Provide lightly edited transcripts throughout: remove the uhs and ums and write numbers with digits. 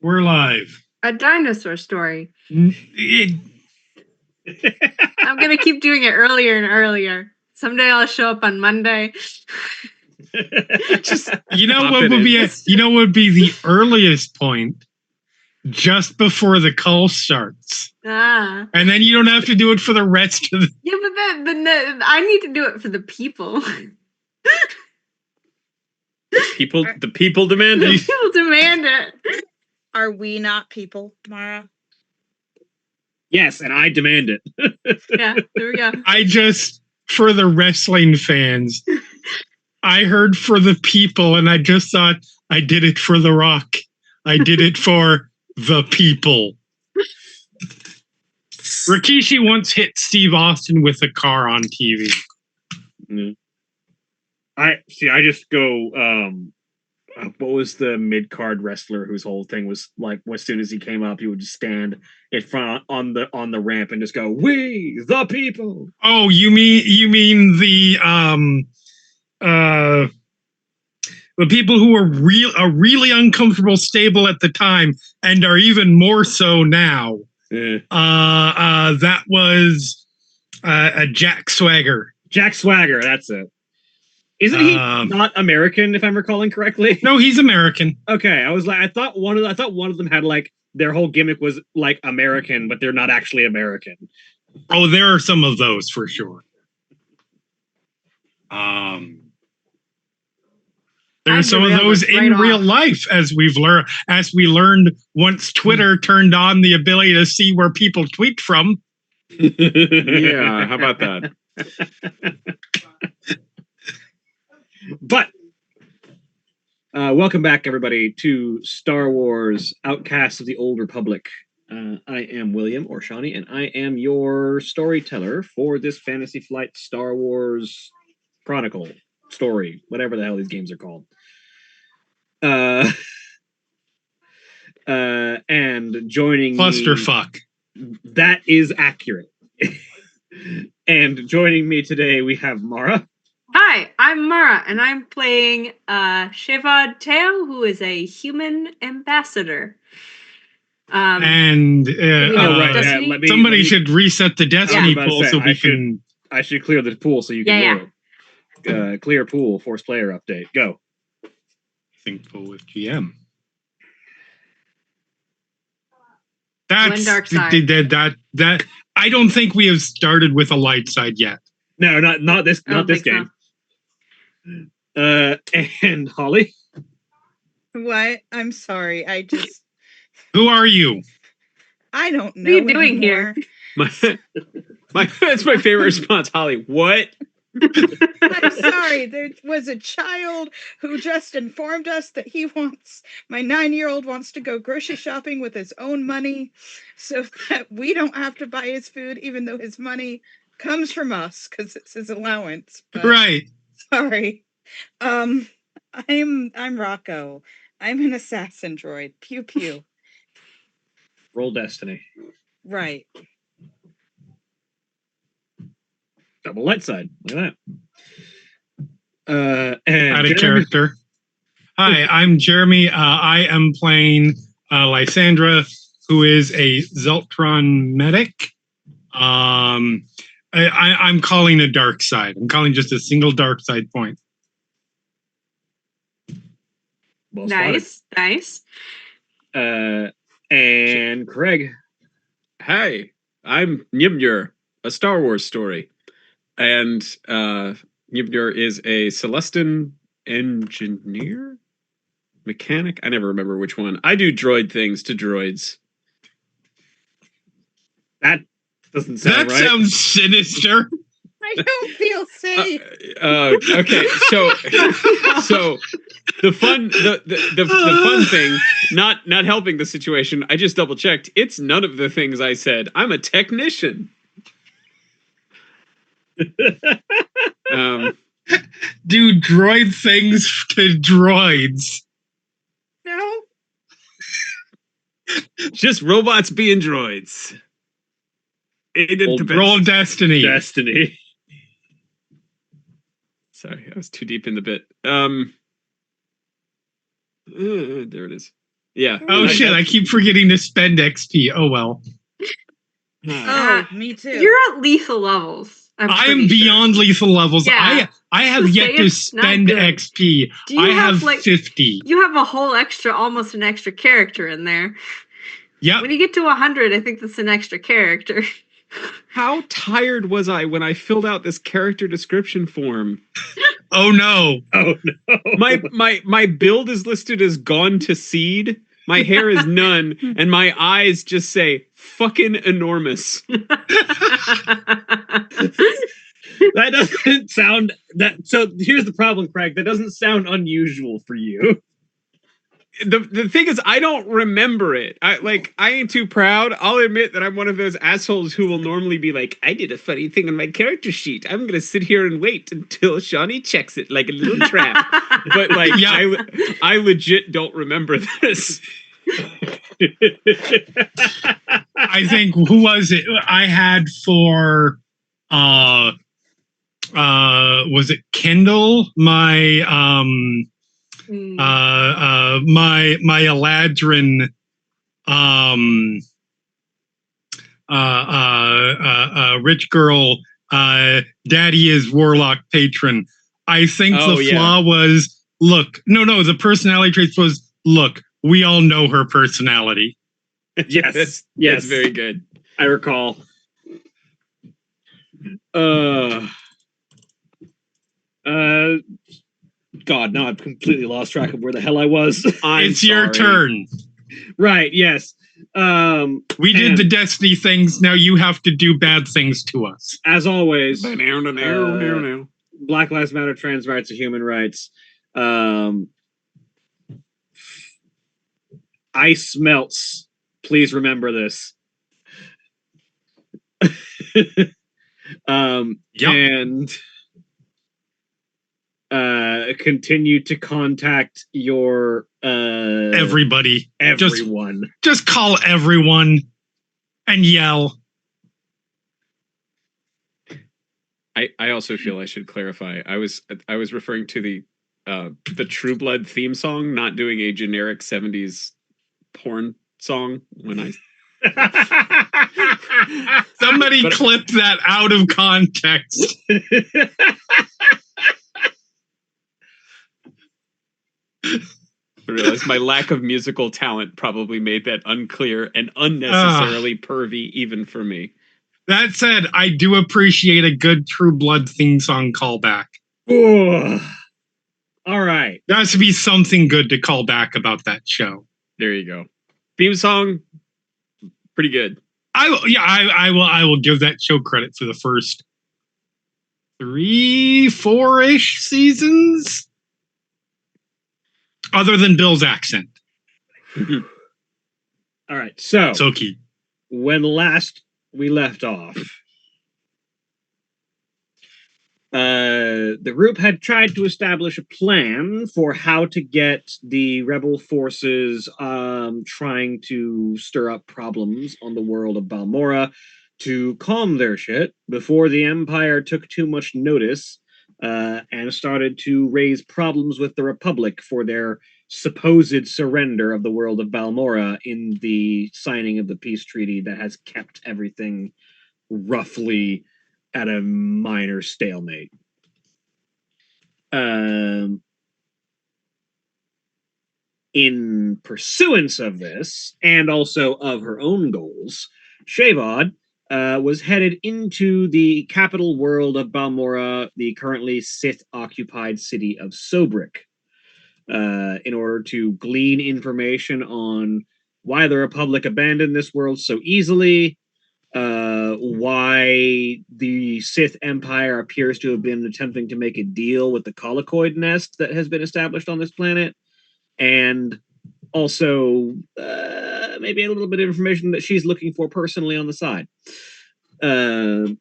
We're live. A dinosaur story. It- I'm gonna keep doing it earlier and earlier. Someday I'll show up on Monday. Just you know pop what it would in. be? Would be the earliest point? Just before the call starts, Ah. and then you don't have to do it for the rest of the. Yeah, but then I need to do it for the people. The people demand The it. people demand it. Are we not people, Mara? Yes, and I demand it. Yeah, there we go. I just, for the wrestling fans, I heard for the people, and I just thought I did it for The Rock. I did it for the people. Rikishi once hit Steve Austin with a car on TV. Mm. I just go. What was the mid-card wrestler whose whole thing was like, as soon as he came up, he would just stand in front on the ramp and just go, "We the people." Oh, you mean the people who were really uncomfortable stable at the time and are even more so now. Yeah. That was a Jack Swagger. Jack Swagger, that's it. Isn't he not American, if I'm recalling correctly? No, he's American. Okay, I thought one of them had like their whole gimmick was like American, but they're not actually American. Oh, there are some of those for sure. There are some of those in real life, as we learned once Twitter turned on the ability to see where people tweet from. Yeah, how about that? But welcome back, everybody, to Star Wars Outcasts of the Old Republic. I am William, or Shawnee, and I am your storyteller for this Fantasy Flight Star Wars Chronicle story, whatever the hell these games are called. And joining Clusterfuck. That is accurate. And joining me today, we have Mara. Hi, I'm Mara, and I'm playing Shevad Teo, who is a human ambassador. Somebody should reset the Destiny pool so we can. I should clear the pool so you can load it. Clear pool, Force Player update. Go. Think pool with GM. That's that. I don't think we have started with a light side yet. No, not this game. And Holly. What? I'm sorry. Who are you? I don't know. What are you doing here? That's my favorite response, Holly. What? I'm sorry. There was a child who just informed us that my 9-year-old wants to go grocery shopping with his own money so that we don't have to buy his food, even though his money comes from us because it's his allowance. But, right. Sorry. I'm Rocco. I'm an assassin droid. Pew pew. Roll Destiny. Right. Double light side. Look at that. And out of character. Hi, I'm Jeremy. I am playing Lysandra, who is a Zeltron medic. I'm calling a dark side. I'm calling just a single dark side point. Well nice. And Craig. Hi, I'm Nibnur, a Star Wars story. And Nibnur is a Celestin engineer? Mechanic? I never remember which one. I do droid things to droids. That doesn't sound right. That sounds sinister. I don't feel safe. Okay, so the fun thing, not helping the situation. I just double checked. It's none of the things I said. I'm a technician. Do droid things to droids. No. Just robots being droids. Roll Destiny. Destiny. Sorry, I was too deep in the bit. There it is. Yeah. Oh That- shit! I keep forgetting to spend XP. Oh well. Oh, me too. You're at lethal levels. I am pretty sure. beyond lethal levels. Yeah. I have Just yet say to it's not spend good. XP. Do you I have, have like- 50. You have a whole extra, almost an extra character in there. Yep. When you get to 100, I think that's an extra character. How tired was I when I filled out this character description form? Oh no. Oh no. My build is listed as gone to seed. My hair is none, and my eyes just say fucking enormous. That doesn't sound that. So here's the problem, Craig. That doesn't sound unusual for you. The thing is, I don't remember it. I ain't too proud. I'll admit that I'm one of those assholes who will normally be like, I did a funny thing on my character sheet. I'm gonna sit here and wait until Shawnee checks it like a little trap. But like, Yeah. I legit don't remember this. I think who was it? I had for was it Kendall? My my Eladrin rich girl daddy is warlock patron. I think Oh, the yeah. flaw was the personality traits was look, we all know her personality. Yes, That's yes, very good. I recall. God, now I've completely lost track of where the hell I was. It's your turn. Right, yes. We did the Destiny things. Now you have to do bad things to us. As always, Black Black Lives Matter, trans rights, and human rights. Ice melts. Please remember this. Yep. And continue to contact your Everybody. everyone. Just call everyone and yell. I also feel I should clarify. I was referring to the True Blood theme song, not doing a generic 70s porn song when I Somebody But- clip that out of context. realized my lack of musical talent probably made that unclear and unnecessarily pervy even for me. That said, I do appreciate a good True Blood theme song callback. Ooh. All right. There has to be something good to call back about that show. There you go. Theme song, pretty good. I will give that show credit for the first 3-4-ish seasons. Other than Bill's accent. All right. So, So key. when last we left off, the group had tried to establish a plan for how to get the rebel forces trying to stir up problems on the world of Balmora to calm their shit before the Empire took too much notice and started to raise problems with the Republic for their supposed surrender of the world of Balmora in the signing of the peace treaty that has kept everything roughly at a minor stalemate. In pursuance of this, and also of her own goals, Shavod was headed into the capital world of Balmora, the currently Sith-occupied city of Sobrik, in order to glean information on why the Republic abandoned this world so easily, why the Sith Empire appears to have been attempting to make a deal with the Colicoid nest that has been established on this planet, and also maybe a little bit of information that she's looking for personally on the side. And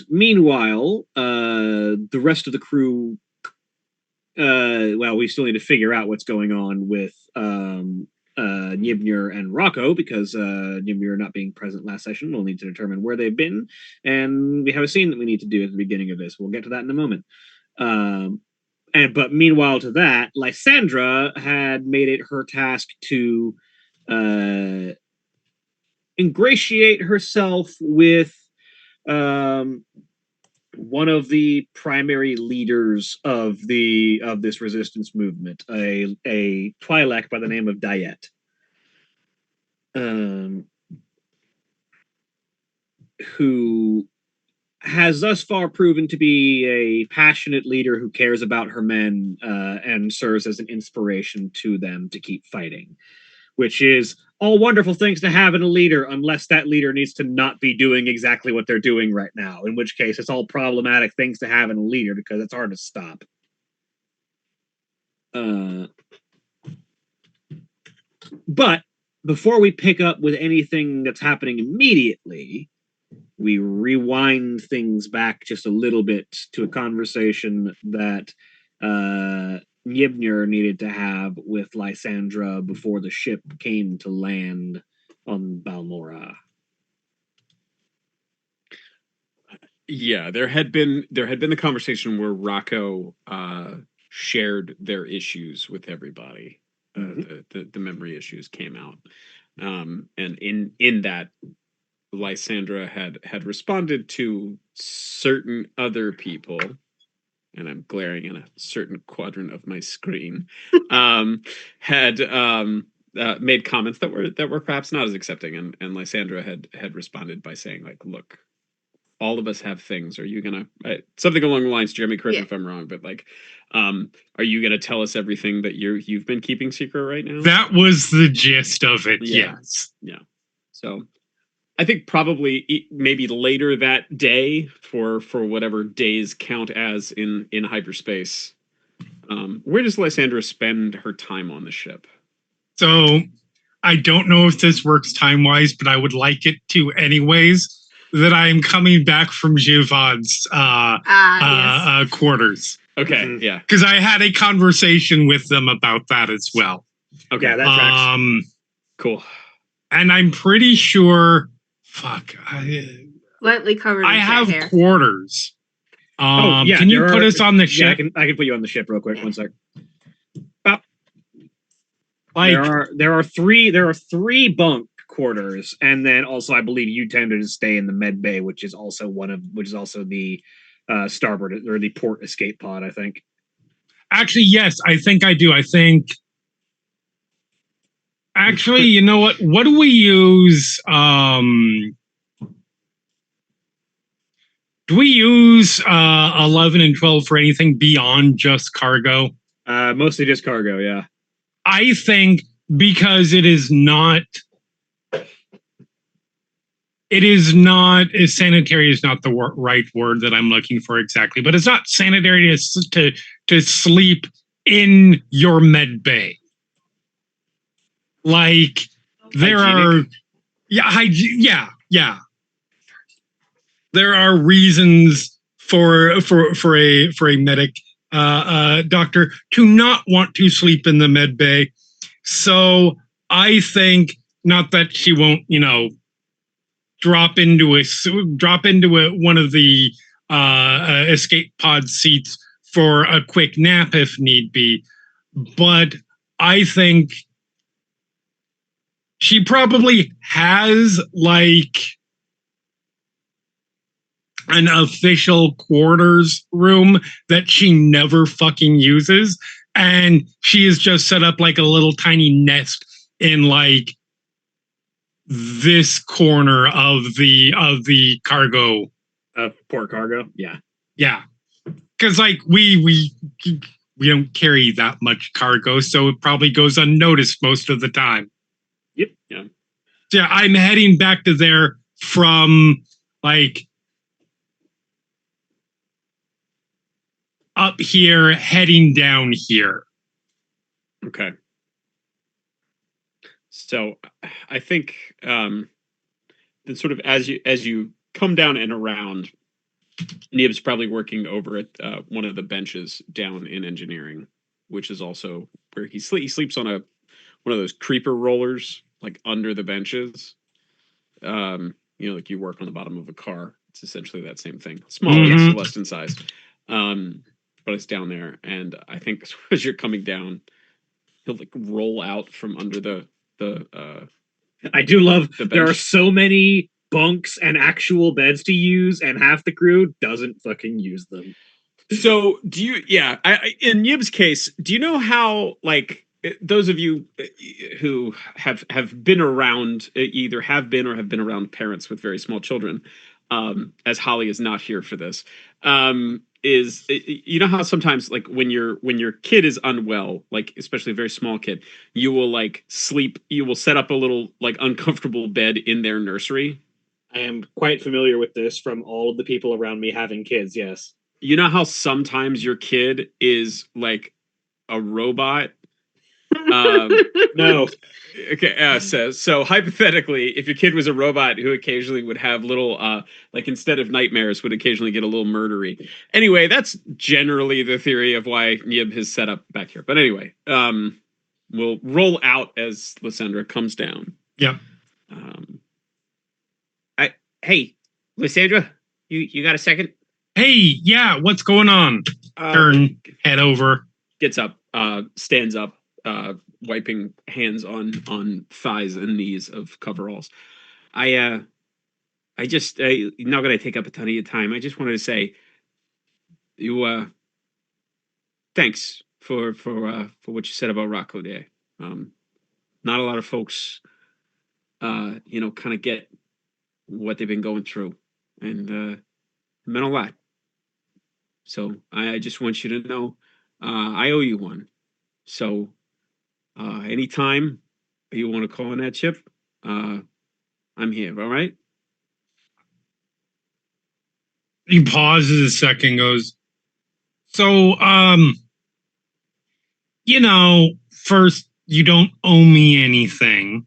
meanwhile, the rest of the crew, we still need to figure out what's going on with Nibnur and Rocco, because Nibnur not being present last session, we'll need to determine where they've been, and we have a scene that we need to do at the beginning of this. We'll get to that in a moment. But meanwhile to that, Lysandra had made it her task to ingratiate herself with one of the primary leaders of this resistance movement, a Twi'lek by the name of Diet, who has thus far proven to be a passionate leader who cares about her men and serves as an inspiration to them to keep fighting, which is all wonderful things to have in a leader, unless that leader needs to not be doing exactly what they're doing right now, in which case it's all problematic things to have in a leader because it's hard to stop. But before we pick up with anything that's happening immediately, we rewind things back just a little bit to a conversation that Yibnir needed to have with Lysandra before the ship came to land on Balmora. Yeah, there had been the conversation where Rocco shared their issues with everybody. The memory issues came out, and in that, Lysandra had responded to certain other people, and I'm glaring in a certain quadrant of my screen, had made comments that were perhaps not as accepting, and Lysandra had responded by saying, like, look, all of us have things. Are you gonna something along the lines, Jeremy, correct me if I'm wrong, but like, are you gonna tell us everything that you've been keeping secret right now? That was the gist of it. Yeah. Yes. Yeah. So I think probably maybe later that day, for whatever days count as in hyperspace. Where does Lysandra spend her time on the ship? So I don't know if this works time wise, but I would like it to anyways. That I'm coming back from Jivan's Yes. Okay, quarters. yeah. Because I had a conversation with them about that as well. Okay, Yeah, that tracks. Cool. And I'm pretty sure, Lightly covered in I cat have hair. quarters. Yeah, can you there put are- us on the Yeah, ship? I can put you on the ship real quick. 1 sec. Like, There are three bunk quarters, and then also I believe you tended to stay in the med bay, which is also the starboard or the port escape pod, I think. actually, yes, I think I do. I think. Actually, you know what? What do we use? Do we use 11 and 12 for anything beyond just cargo? Mostly just cargo, yeah. I think because it is not sanitary is not the right word that I'm looking for exactly, but it's not sanitary to sleep in your med bay. Like there Hygienic? yeah. There are reasons for a medic doctor to not want to sleep in the med bay. So I think, not that she won't, drop into one of the escape pod seats for a quick nap if need be, but I think she probably has like an official quarters room that she never fucking uses, and she has just set up like a little tiny nest in like this corner of the cargo Port cargo, yeah. Because like we don't carry that much cargo, so it probably goes unnoticed most of the time. Yep, yeah. Yeah, I'm heading back to there from like up here, heading down here. Okay. So I think then sort of as you come down and around, Neeb's probably working over at one of the benches down in engineering, which is also where he sleeps on one of those creeper rollers, like under the benches. Like you work on the bottom of a car. It's essentially that same thing. Smaller, Mhm. less in size. but it's down there. And I think as you're coming down, he'll like roll out from under the I do love The there are bench. so many bunks and actual beds to use, and half the crew doesn't fucking use them. So do you? Yeah, in Yib's case, do you know how like those of you who have been around, either have been or have been around parents with very small children, as Holly is not here for this, is you know how sometimes like when your kid is unwell, like especially a very small kid, you will like sleep, you will set up a little like uncomfortable bed in their nursery. I am quite familiar with this from all of the people around me having kids. Yes. You know how sometimes your kid is like a robot. No. Okay, so hypothetically, if your kid was a robot who occasionally would have little like instead of nightmares would occasionally get a little murdery. Anyway, that's generally the theory of why Nib has set up back here. But anyway, we'll roll out as Lysandra comes down. Yep. Hey, Lysandra, you got a second? Hey, yeah, what's going on? Turn, head over. Gets up, stands up, wiping hands on thighs and knees of coveralls. I just not gonna take up a ton of your time. I just wanted to say you thanks for what you said about Rocco there. Not a lot of folks kind of get what they've been going through, and it meant a lot. So I just want you to know I owe you one. So anytime you want to call on that chip, I'm here. All right. He pauses a second, goes, so, first, you don't owe me anything.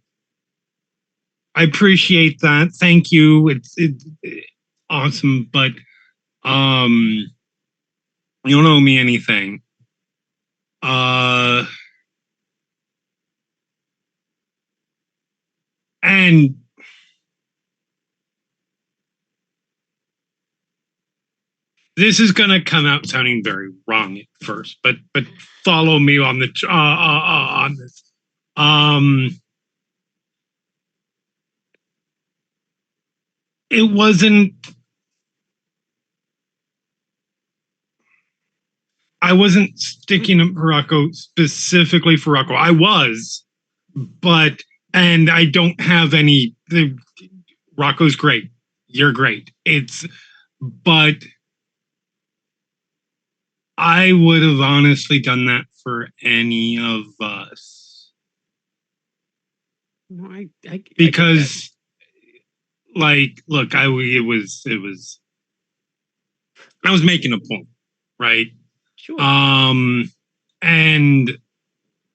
I appreciate that. Thank you. It's awesome, but you don't owe me anything. And this is gonna come out sounding very wrong at first, but follow me on the on this. It wasn't. I wasn't sticking up for Rocco specifically for Rocco. I was, but and I don't have any. Rocco's great. You're great. But I would have honestly done that for any of us. No, I Because, like, look, I was I was making a point, right? sure. And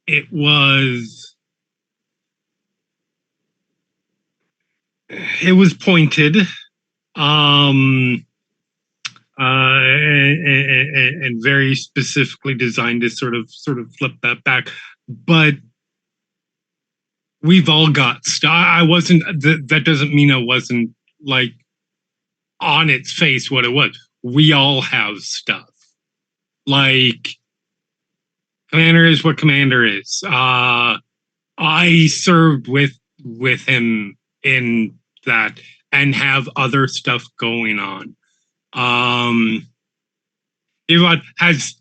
it was pointed. And very specifically designed to sort of flip that back. But we've all got stuff. I wasn't. That doesn't mean I wasn't like on its face what it was. We all have stuff. Like Commander is what Commander is. I served with him in that and have other stuff going on. Everyone has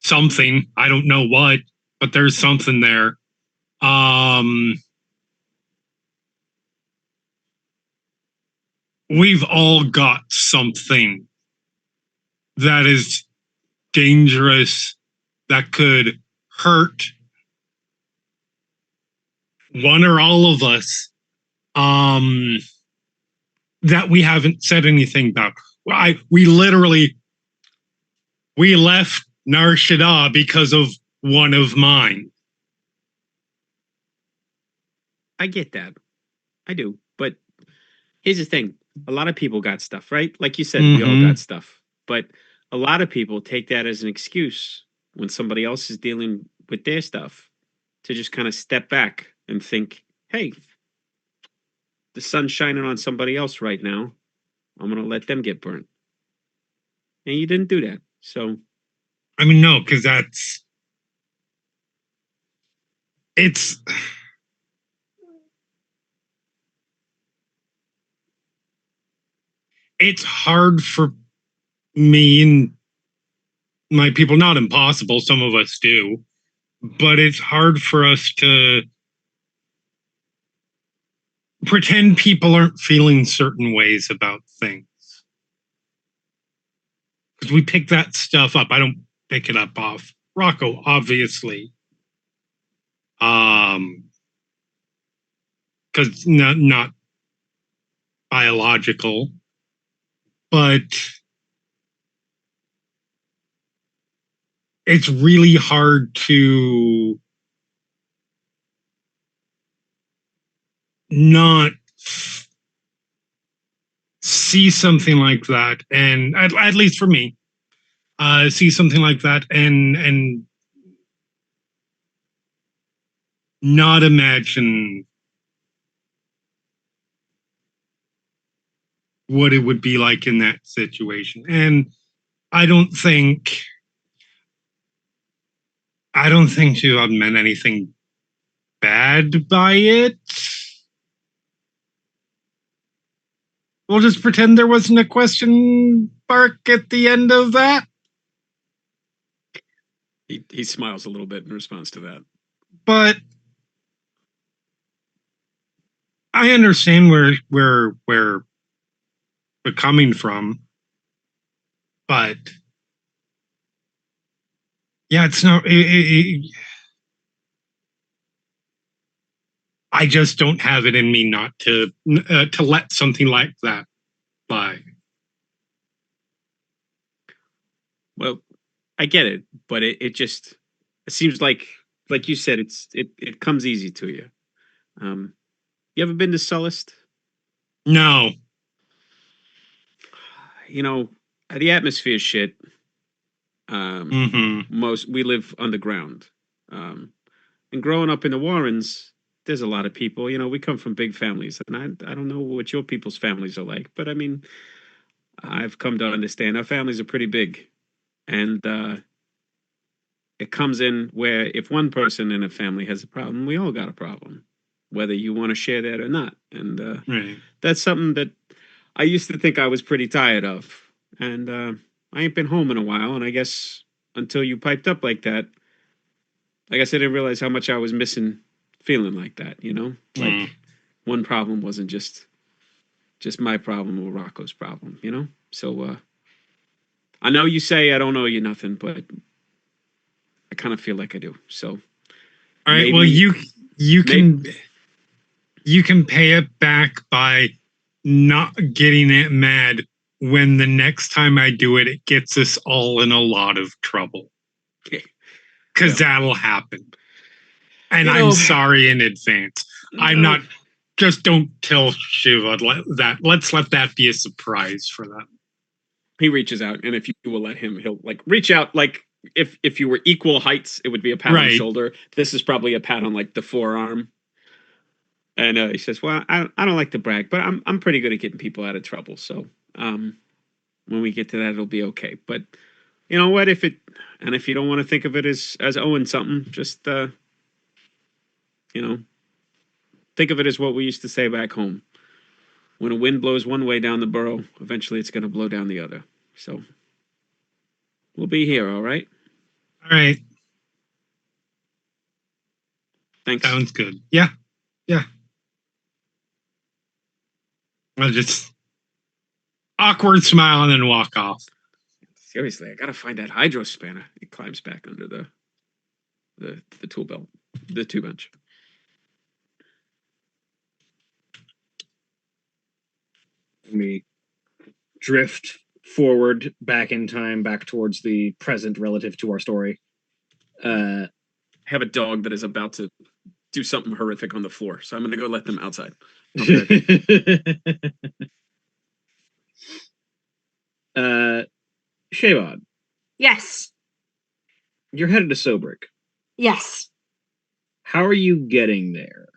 something. I don't know what, but there's something there. We've all got something that is dangerous, that could hurt one or all of us, that we haven't said anything about. We left Nar Shaddaa because of one of mine. I get that. I do. But here's the thing. A lot of people got stuff, right? Like you said, we all got stuff. But a lot of people take that as an excuse when somebody else is dealing with their stuff to just kind of step back and think, hey, the sun's shining on somebody else right now. I'm going to let them get burnt. And you didn't do that. So I mean, no, because it's hard for me and my people, not impossible, some of us do, but it's hard for us to pretend people aren't feeling certain ways about things. Because we pick that stuff up. I don't pick it up off Rocco, obviously. Because not biological, but it's really hard to not see something like that, and at least for me, see something like that and not imagine what it would be like in that situation. And I don't think to have meant anything bad by it. We'll just pretend there wasn't a question mark at the end of that. He smiles a little bit in response to that. But I understand where we're coming from. But yeah, it's not. I just don't have it in me not to let something like that by. Well, I get it, but it seems like you said, it comes easy to you. You ever been to Sullust? No. You know, the atmosphere is shit. We live underground. And growing up in the Warrens, there's a lot of people. You know, we come from big families, and I don't know what your people's families are like, but I mean, I've come to understand our families are pretty big, and it comes in where if one person in a family has a problem, we all got a problem, whether you want to share that or not. And Right. that's something that I used to think I was pretty tired of, and I ain't been home in a while, and I guess until you piped up like that, I guess I didn't realize how much I was missing feeling like that, you know? Like one problem wasn't just my problem or Rocco's problem, you know? So I know you say I don't owe you nothing, but I kind of feel like I do. So all right, well, you can pay it back by not getting it mad when the next time I do it, it gets us all in a lot of trouble. Because that'll happen. And I'm sorry in advance. I'm not, just don't tell Shiva that. Let's let that be a surprise for them. He reaches out, and if you will let him, he'll like reach out. Like if you were equal heights, it would be a pat on the shoulder. This is probably a pat on like the forearm. And he says, "Well, I don't like to brag, but I'm pretty good at getting people out of trouble. So when we get to that, it'll be okay. But you know what? If you don't want to think of it as owing something, just think of it as what we used to say back home. When a wind blows one way down the burrow, eventually it's going to blow down the other. So we'll be here, all right? All right. Thanks. Sounds good. Yeah. Yeah. I'll just awkward smile and then walk off. Seriously, I gotta find that hydro spanner. He climbs back under the tool belt, the tool bench. We drift forward back in time, back towards the present relative to our story. I have a dog that is about to do something horrific on the floor, so I'm gonna go let them outside. Shavod, Yes. you're headed to Sobrick. Yes. How are you getting there?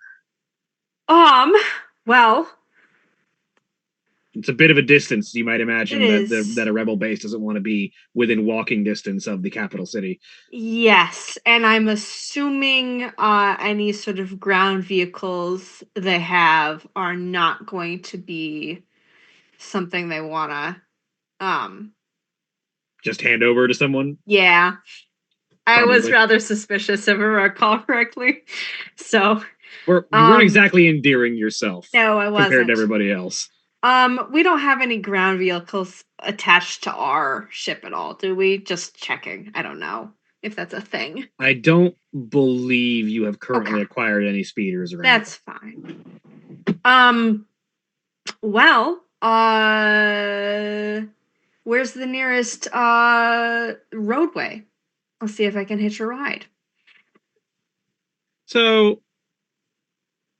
Well, It's a bit of a distance. You might imagine It that is. that a rebel base doesn't want to be within walking distance of the capital city. Yes, and I'm assuming any sort of ground vehicles they have are not going to be something they wanna Just hand over to someone. yeah. I was Probably. rather suspicious if I recall correctly. So You weren't exactly endearing yourself no, I compared wasn't. to everybody else. We don't have any ground vehicles attached to our ship at all, do we? Just checking. I don't know if that's a thing. I don't believe you have currently Okay. acquired any speeders or That's fine. Well, where's the nearest roadway? I'll see if I can hitch a ride. So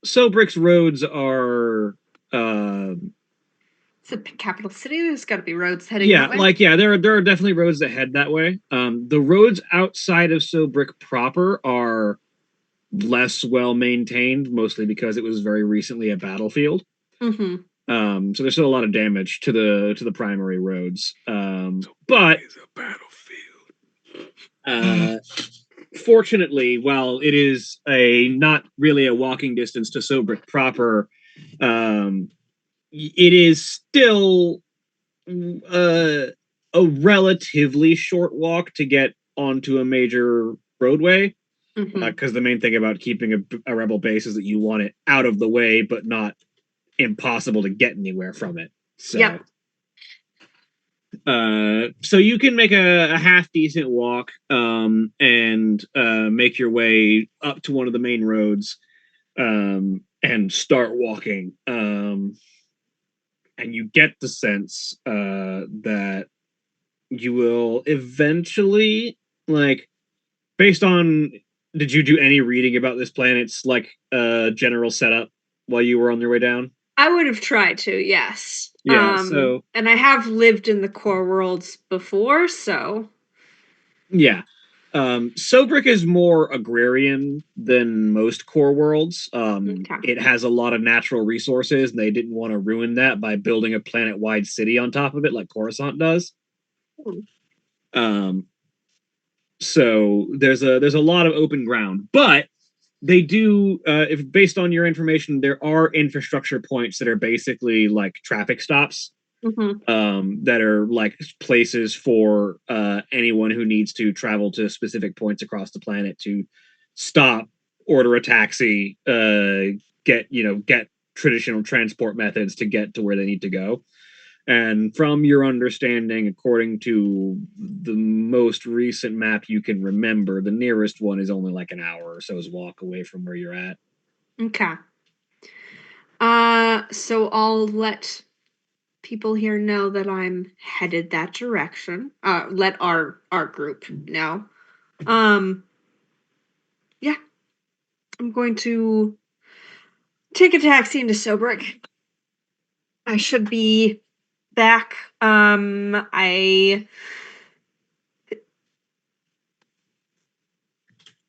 Brick's roads are It's a capital city. There's got to be roads heading that way. there are definitely roads that head that way. The roads outside of Brick proper are less well maintained, mostly because it was very recently a battlefield. Mm-hmm. So there's still a lot of damage to the primary roads. But It's a battlefield. Fortunately, while it is not really a walking distance to Sobrick proper, it is still a relatively short walk to get onto a major roadway. Because the main thing about keeping a rebel base is that you want it out of the way, but not impossible to get anywhere from it. So, yep. So you can make a half decent walk, and make your way up to one of the main roads, and start walking. And you get the sense that you will eventually, like, based on, did you do any reading about this planet's like general setup while you were on your way down? I would have tried to, yes. Yeah, so and I have lived in the core worlds before, so yeah. Sobrick is more agrarian than most core worlds. okay. It has a lot of natural resources, and they didn't want to ruin that by building a planet-wide city on top of it, like Coruscant does. Um, so there's a lot of open ground, but they do, if based on your information, there are infrastructure points that are basically like traffic stops. That are like places for anyone who needs to travel to specific points across the planet to stop, order a taxi, get traditional transport methods to get to where they need to go. And from your understanding, according to the most recent map you can remember, the nearest one is only like an hour or so's walk away from where you're at. Okay. So I'll let people here know that I'm headed that direction. Let our group know. Yeah. I'm going to take a taxi into Sobrick. I should be back.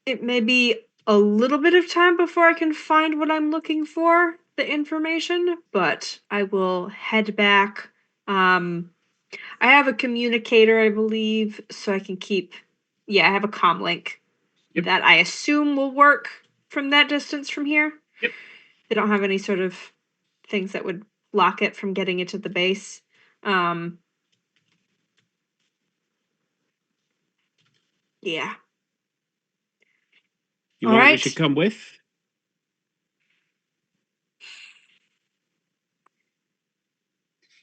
It may be a little bit of time before I can find what I'm looking for, the information, but I will head back. I have a communicator, I believe, so I can keep. Yeah, I have a comm link that I assume will work from that distance from here. Yep. They don't have any sort of things that would block it from getting it to the base. Yeah. You All want? We right. should come with.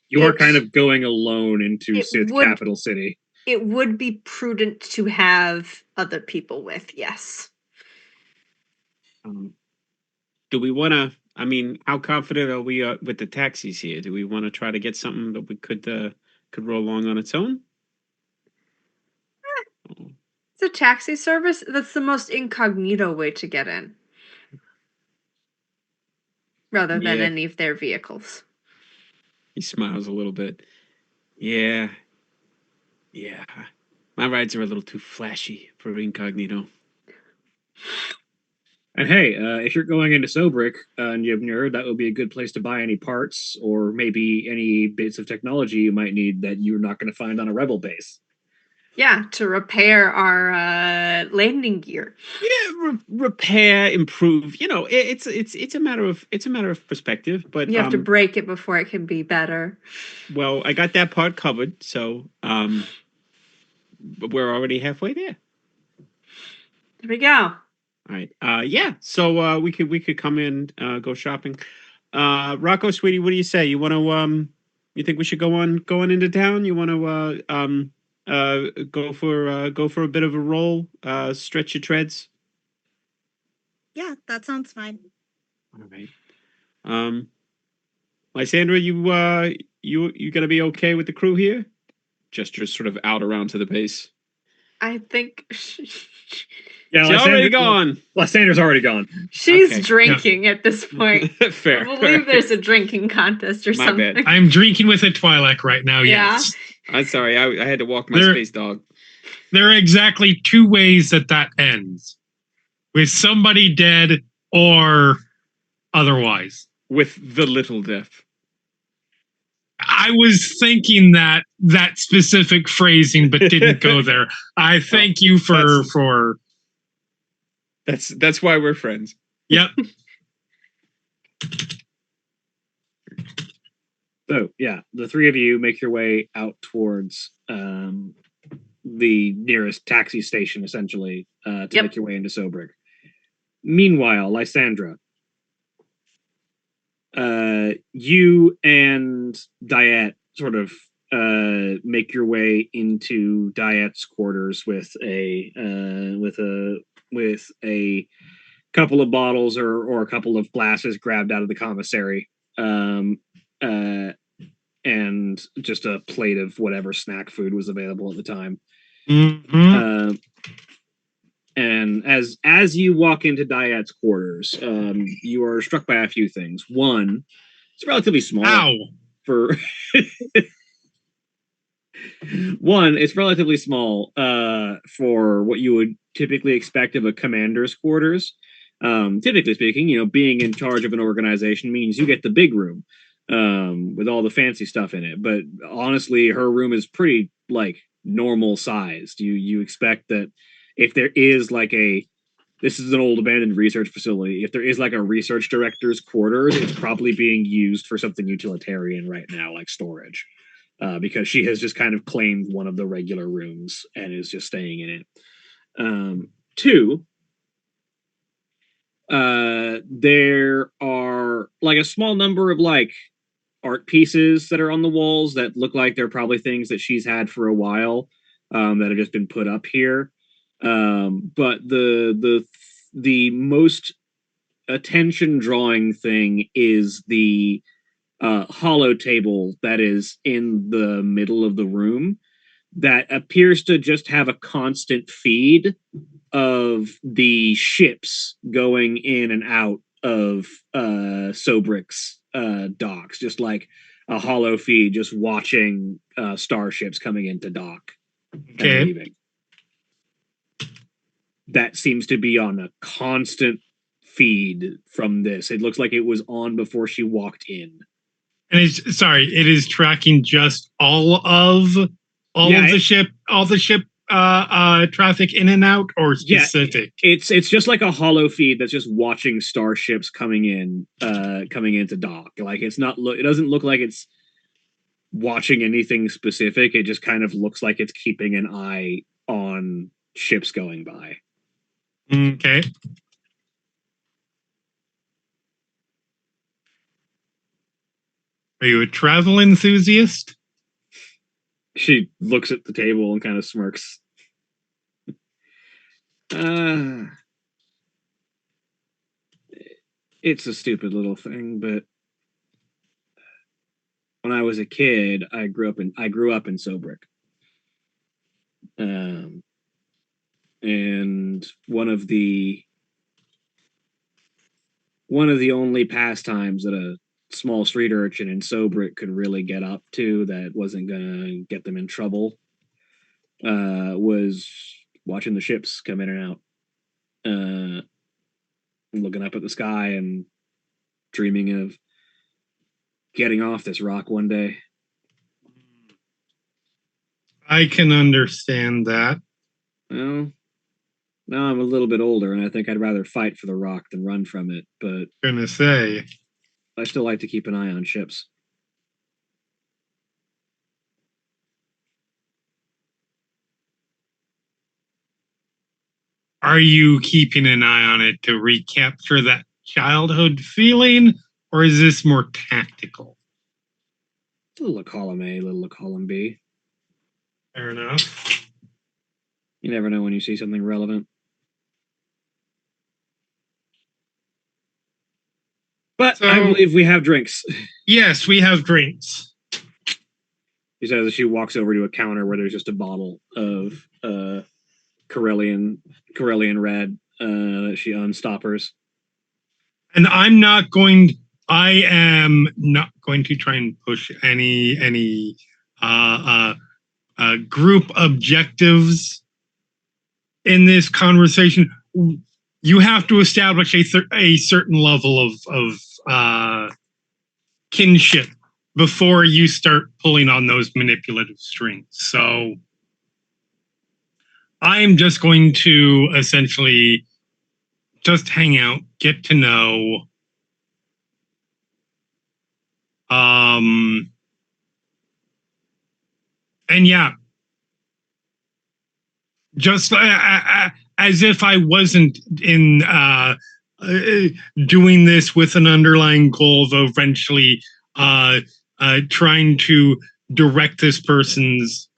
You are kind of going alone into it Sith would- capital city. It would be prudent to have other people with, yes. Do we want to? I mean, how confident are we with the taxis here? Do we want to try to get something that we could roll along on its own? It's a taxi service. That's the most incognito way to get in. Rather than Yeah. any of their vehicles. He smiles a little bit. Yeah. Yeah. My rides are a little too flashy for incognito. And hey, if you're going into Sobrik, Yevnir, that would be a good place to buy any parts or maybe any bits of technology you might need that you're not going to find on a rebel base. Yeah, to repair our landing gear. Yeah, repair, improve. You know, it's a matter of perspective. But You have to break it before it can be better. well, I got that part covered, so we're already halfway there. There we go. All right. Yeah. So we could come in, go shopping. Rocco, sweetie, what do you say? You want to you think we should go on into town? You want to go for a bit of a roll, stretch your treads? Yeah, that sounds fine. All right. Lysandra, you gonna be okay with the crew here? Gestures sort of out around to the base. I think Yeah, She's already gone. Lysander's already gone. she's Okay. drinking at this point. Fair. I believe there's a drinking contest or My something. bad. I'm drinking with a Twi'lek right now. Yeah. Yes, I'm sorry. I had to walk my There- space dog. there are exactly two ways that ends: with somebody dead or otherwise. With the little death. I was thinking that specific phrasing, but didn't go there. I thank you for That's why we're friends. yep. So yeah, the three of you make your way out towards the nearest taxi station, essentially, to Yep. make your way into Sobrik. Meanwhile, Lysandra, you and Diet sort of make your way into Diet's quarters with a couple of bottles or a couple of glasses grabbed out of the commissary. And just a plate of whatever snack food was available at the time. Mhm. And as you walk into Diet's quarters, you are struck by a few things. One, it's relatively small. Ow. For one, it's relatively small for what you would typically expect of a commander's quarters. Typically speaking, you know, being in charge of an organization means you get the big room with all the fancy stuff in it. But honestly, her room is pretty like normal sized. You expect that if there is like this is an old abandoned research facility. If there is like a research director's quarters, it's probably being used for something utilitarian right now, like storage, because she has just kind of claimed one of the regular rooms and is just staying in it. Two, there are like a small number of like art pieces that are on the walls that look like they're probably things that she's had for a while, that have just been put up here. But the most attention drawing thing is the hollow table that is in the middle of the room that appears to just have a constant feed of the ships going in and out of Sobrik's docks, just like a hollow feed, just watching starships coming into dock and Okay. leaving. That seems to be on a constant feed from this. It looks like it was on before she walked in. And it is tracking just all of the ship traffic in and out, or specific. It's just like a hollow feed that's just watching starships coming into dock. Like it doesn't look like it's watching anything specific. It just kind of looks like it's keeping an eye on ships going by. Okay. Are you a travel enthusiast? She looks at the table and kind of smirks. It's a stupid little thing, but when I was a kid, I grew up in Sobrik. And one of the only pastimes that a small street urchin in Sobrik could really get up to that wasn't gonna get them in trouble was watching the ships come in and out. looking up at the sky and dreaming of getting off this rock one day. I can understand that. Well, now I'm a little bit older, and I think I'd rather fight for the rock than run from it, but Gonna say. I still like to keep an eye on ships. Are you keeping an eye on it to recapture that childhood feeling, or is this more tactical? A little column A, a little column B. Fair enough. You never know when you see something relevant. But So- I believe we have drinks. Yes, we have drinks. She says as she walks over to a counter where there's just a bottle of Corellian red that she unstoppers. And I am not going to try and push any group objectives in this conversation. You have to establish a certain level of kinship before you start pulling on those manipulative strings. So I am just going to essentially just hang out, get to know. And yeah, just as if I wasn't in doing this with an underlying goal of eventually trying to direct this person's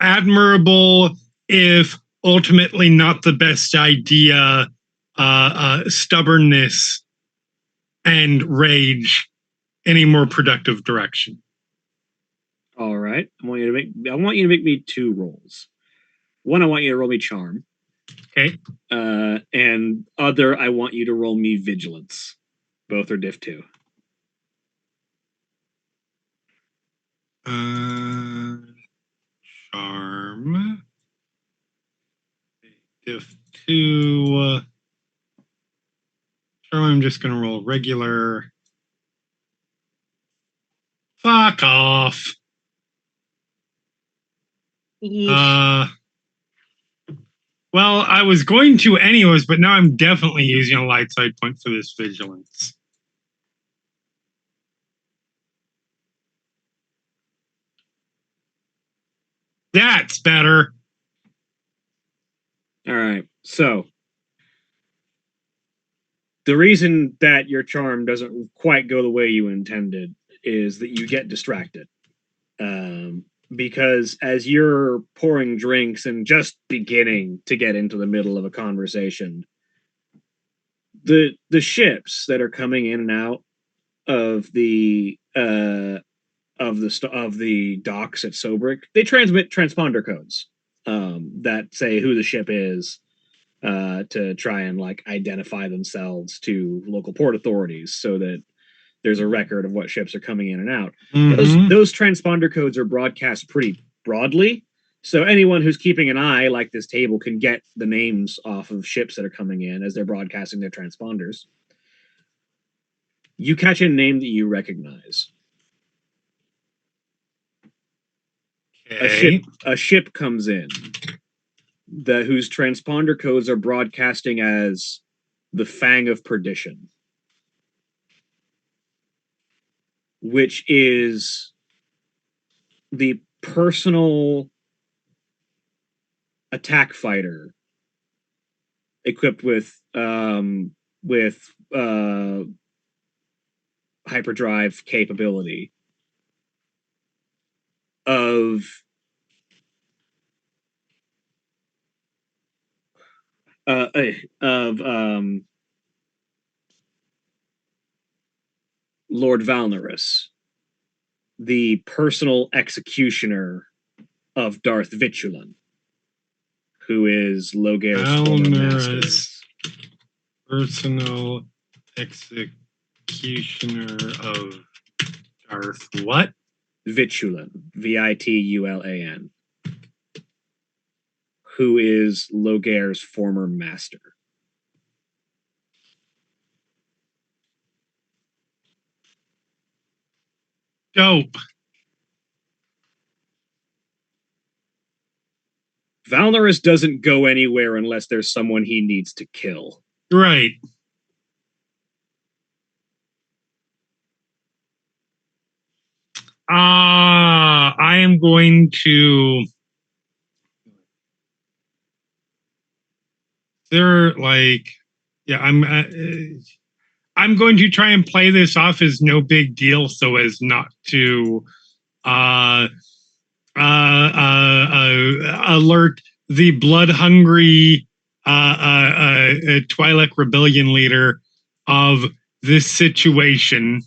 admirable, if ultimately not the best idea, stubbornness and rage in a more productive direction. All right. I want you to make me 2 rolls. One, I want you to roll me charm. Okay. And other, I want you to roll me vigilance. Both are diff 2. Charm. Diff 2. Charm, I'm just going to roll regular. Fuck off. Yeesh. Well, I was going to anyways, but now I'm definitely using a light side point for this vigilance. That's better. All right. So the reason that your charm doesn't quite go the way you intended is that you get distracted. Because as you're pouring drinks and just beginning to get into the middle of a conversation, the ships that are coming in and out of the docks at Sobrik, they transmit transponder codes that say who the ship is, to try and like identify themselves to local port authorities so that there's a record of what ships are coming in and out. Those transponder codes are broadcast pretty broadly, so anyone who's keeping an eye, like this table, can get the names off of ships that are coming in as they're broadcasting their transponders. You catch a name that you recognize. Okay. A ship comes in whose transponder codes are broadcasting as the Fang of Perdition, which is the personal attack fighter equipped with hyperdrive capability of Lord Valnerus, the personal executioner of Darth Vitulan, who is Logeo's former master. Valnerus, personal executioner of Darth what? Vitulan, Vitulan, who is Logare's former master. Dope. Valnorous doesn't go anywhere unless there's someone he needs to kill. Right. I am going to. They're like, yeah. I'm going to try and play this off as no big deal, so as not to alert the blood-hungry Twi'lek rebellion leader of this situation.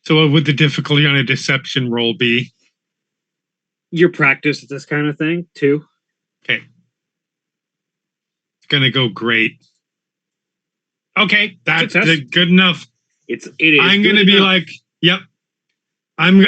So what would the difficulty on a deception roll be? You're practiced at this kind of thing, too? Okay. It's gonna go great. Okay, that's good enough. It is. I'm gonna be like, yep. I'm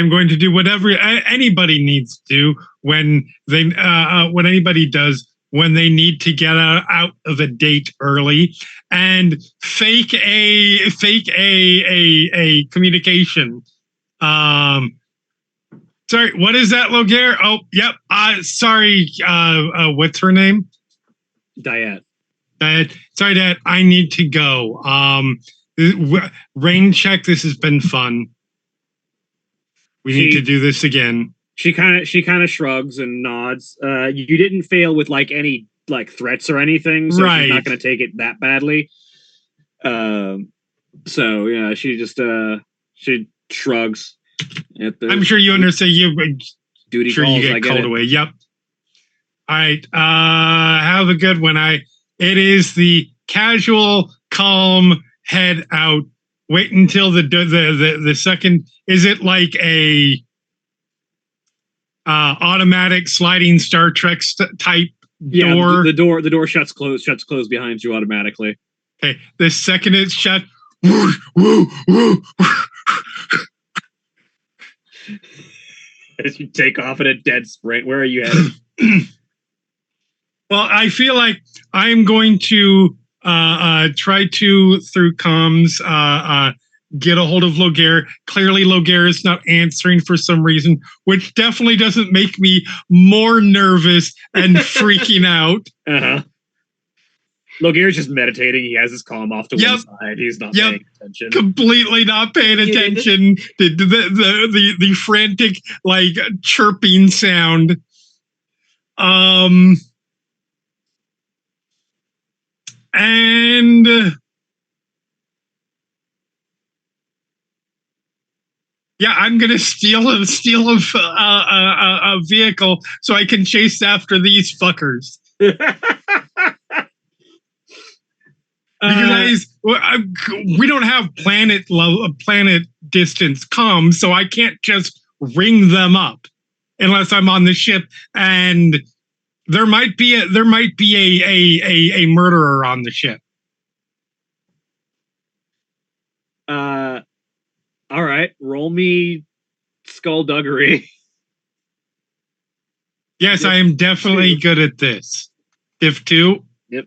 going to do whatever anybody needs to do when anybody does when they need to get out of a date early and fake a communication. Sorry, what is that, Logare? Oh, yep. Sorry. What's her name? Diet. Sorry, Dad. I need to go. Rain check. This has been fun. We need to do this again. She kind of shrugs and nods. You didn't fail with like any like threats or anything, so right. She's not going to take it that badly. So yeah, she just she shrugs. I'm sure you understand. Duty sure calls, you get called away. Yep. All right. Have a good one. It is the casual, calm head out. Wait until the second. Is it like a automatic sliding Star Trek type door? The door shuts closed behind you automatically. Okay. The second it's shut. As you take off in a dead sprint, where are you headed? Well, I feel like I'm going to try to, through comms, get a hold of Logare. Clearly, Logare is not answering for some reason, which definitely doesn't make me more nervous and freaking out. Uh-huh. Logare's just meditating. He has his comm off to one side. He's not paying attention. Completely not paying attention. The frantic, like, chirping sound. And yeah, I'm gonna steal a vehicle so I can chase after these fuckers. Because we don't have planet distance comms, so I can't just ring them up unless I'm on the ship, and there might be a murderer on the ship. All right, roll me skullduggery. Yes, I am definitely good at this. Div 2. Yep.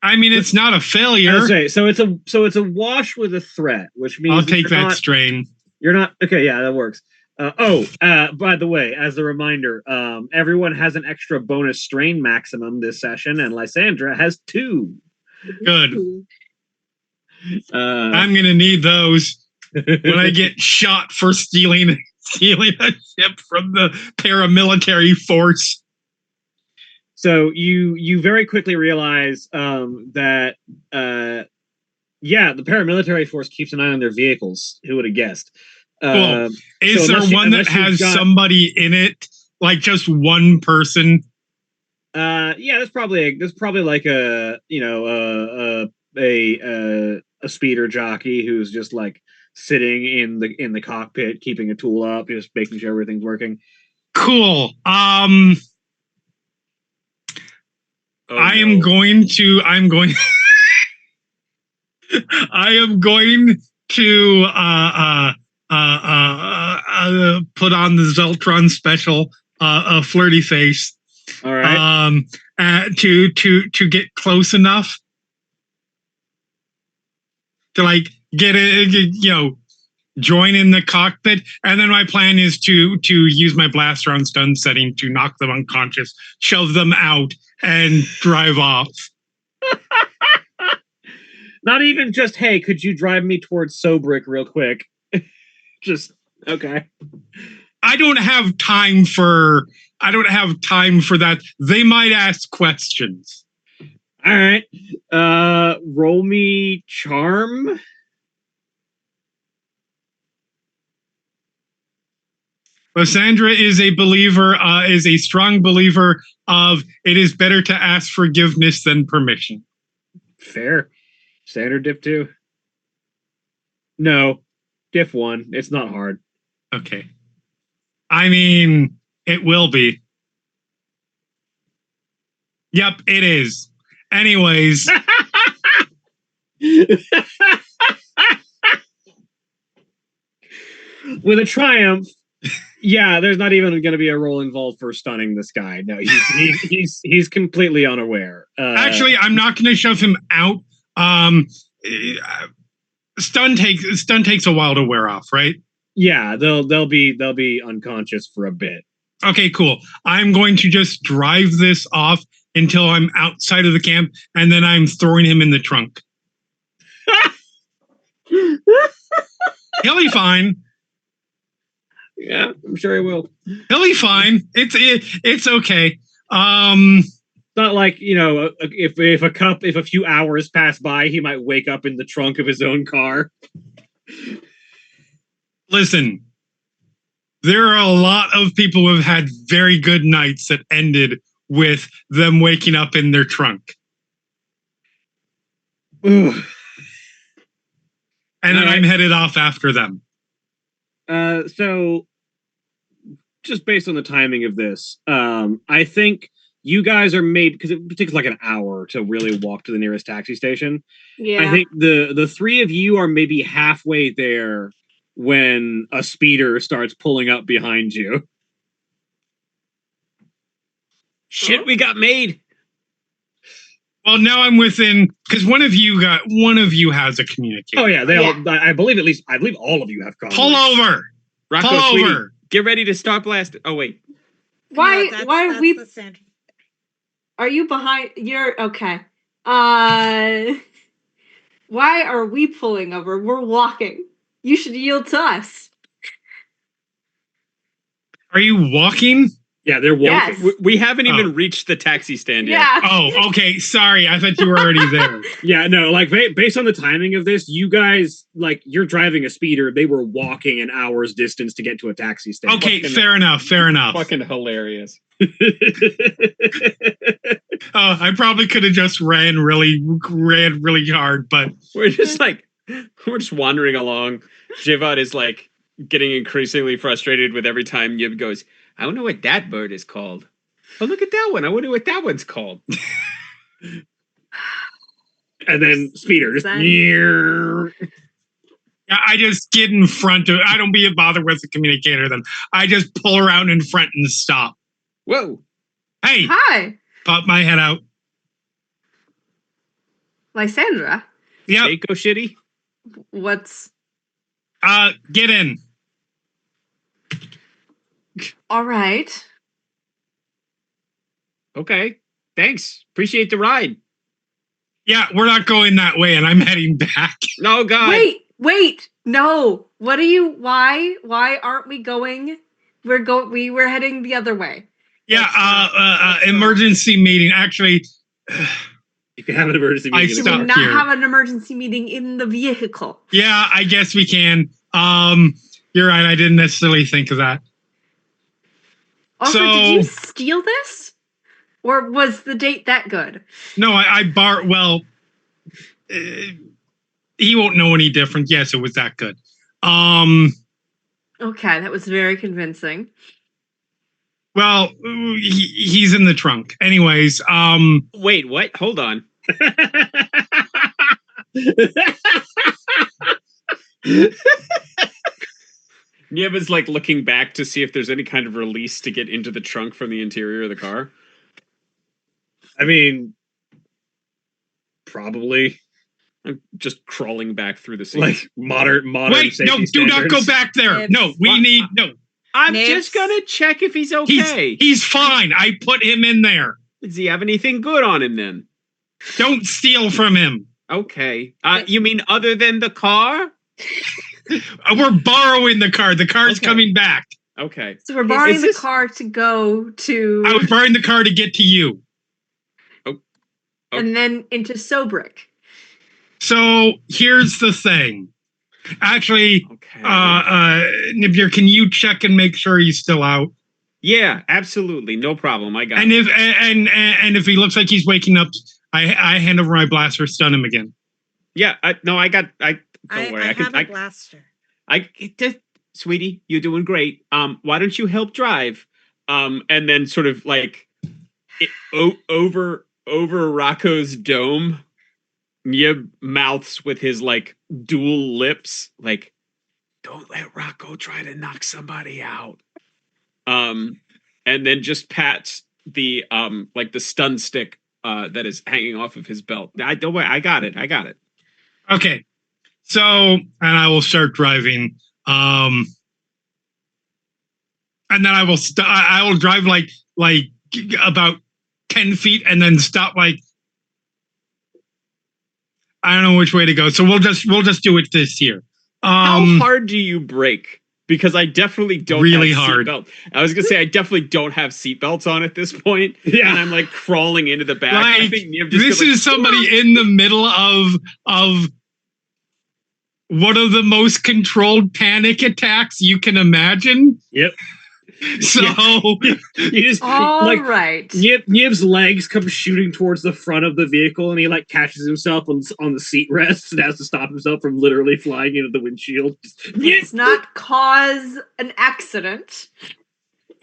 I mean, it's not a failure. Okay, so it's a wash with a threat, which means I'll take that strain. You're not okay. Yeah, that works. By the way, as a reminder, everyone has an extra bonus strain maximum this session, and Lysandra has 2. Good. I'm gonna need those when I get shot for stealing a ship from the paramilitary force. So you very quickly realize that the paramilitary force keeps an eye on their vehicles. Who would have guessed? Cool. Is there one that has somebody in it, like just one person? There's probably like a speeder jockey who's just like sitting in the cockpit, keeping a tool up, just making sure everything's working. Cool. Oh, I am no. going to. I'm going. I am going to put on the Zeltron special, a flirty face, All right. to get close enough to like get it, join in the cockpit, and then my plan is to use my blaster on stun setting to knock them unconscious, shove them out, and drive off. Not even just, hey, could you drive me towards Sobrick real quick? Just okay. I don't have time for that. They might ask questions. All right. Roll me charm. Lysandra is a strong believer of it is better to ask forgiveness than permission. Fair. Standard diff 2. No. Diff 1. It's not hard. Okay. I mean, it will be. Yep, it is. Anyways. With a triumph, yeah, there's not even going to be a roll involved for stunning this guy. No, he's completely unaware. Actually, I'm not going to shove him out. Stun takes a while to wear off, right? Yeah, they'll be unconscious for a bit. Okay, cool. I'm going to just drive this off until I'm outside of the camp, and then I'm throwing him in the trunk. He'll be fine. Yeah, I'm sure he will. He'll be fine. It's okay. Not like, if a few hours pass by, he might wake up in the trunk of his own car. Listen, there are a lot of people who have had very good nights that ended with them waking up in their trunk. Ugh. And then I'm headed off after them. So, just based on the timing of this, I think you guys are because it takes like an hour to really walk to the nearest taxi station. Yeah. I think the three of you are maybe halfway there when a speeder starts pulling up behind you. Shit, we got made. Well, now I'm within, because one of you has a communicator. Oh yeah, I believe all of you have common. Pull over. Rocco, Pull sweetie, over. get ready to start blast. Oh wait. Why? No, why are that's we? the Sandra. Are you behind? You're okay. Why are we pulling over? We're walking. You should yield to us. Are you walking? Yeah, they're walking. Yes. We haven't even reached the taxi stand yet. Yeah. Oh, okay. Sorry. I thought you were already there. Yeah, no, like based on the timing of this, you guys, like, you're driving a speeder. They were walking an hour's distance to get to a taxi stand. Okay, fair enough. Fucking hilarious. Oh, I probably could have just ran really hard, but We're just wandering along. Jivat is like getting increasingly frustrated with every time Yib goes, I don't know what that bird is called. Oh, look at that one. I wonder what that one's called. And then speeder just I just get in front of. I don't be bothered with the communicator. Then I just pull around in front and stop. Whoa. Hey, Hi, pop my head out. Lysandra. Yep. Jake shitty. What's Get in. all right? Okay. Thanks. Appreciate the ride. Yeah, we're not going that way, and I'm heading back. No, God. Wait. No. What are you? Why aren't we going? We were heading the other way. Yeah. Emergency meeting. Actually, if you have an emergency I meeting, Do stopped we not here. have an emergency meeting in the vehicle? Yeah, I guess we can. You're right. I didn't necessarily think of that. Also, So- did you steal this? Or was the date that good? No, I Well, he won't know any different. Yes, it was that good. Okay, that was very convincing. Well, he's in the trunk. Anyways, Wait, what? Hold on. Nib is like looking back to see if there's any kind of release to get into the trunk from the interior of the car. I mean, probably I'm just crawling back through the seats. like modern. wait, no, safety do not go standards. back there. Nibs. No, we What? need no. I'm Nibs. just gonna check if he's He's okay. he's fine. I put him in there. Does he have anything good on him then? Don't steal from him. Okay. You mean other than the car? We're borrowing the car. The car's Okay. coming back. Okay. So we're borrowing Is the this- car to go to, I was borrowing the car to get to you. and then into Sobrick. So here's the thing. Actually, Okay. Nibier, can you check and make sure he's still out? Yeah, absolutely. No problem. I got And it. if he looks like he's waking up, I hand over my blaster, stun him again. Yeah, don't worry. I have a blaster. Sweetie, you're doing great. Why don't you help drive? And then sort of like over Rocco's dome, Nib mouths with his like dual lips, like, don't let Rocco try to knock somebody out. And then just pats the like the stun stick that is hanging off of his belt. Don't worry, I got it. Okay. So, and I will start driving. And then I will drive like about 10 feet and then stop like I don't know which way to go. So we'll just do it this year. How hard do you brake? Because I definitely don't Really have hard. seatbelt. I was gonna say I definitely don't have seatbelts on at this point. Yeah. And I'm like crawling into the back. I Like, think Nib just this goes, like, is somebody in the middle of one of the most controlled panic attacks you can imagine. Yep. So You just All like right. Nib's legs come shooting towards the front of the vehicle, and he like catches himself on the seat rests and has to stop himself from literally flying into the windshield. Let's not cause an accident.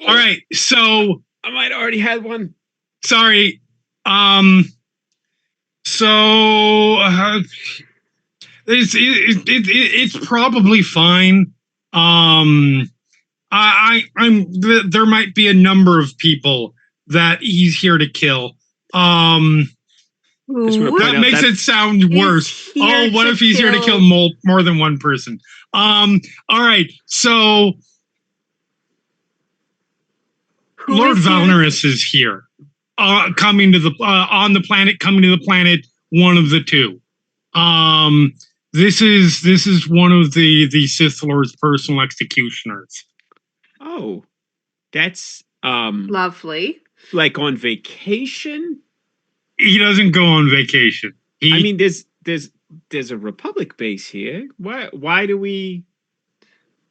all right. So I might already had one. sorry. So it's probably fine. There might be a number of people that he's here to kill. Just wanna Who point That out makes that- it sound is worse. here Oh, what to if he's here to kill more than one person? All right. So who Lord is here to- Valnerus is here. Coming to the on the planet, coming to the planet, one of the two. This is one of the Sith Lord's personal executioners. Oh, that's Lovely. like on vacation. He doesn't go on vacation. He, I mean, there's a Republic base here. Why do we?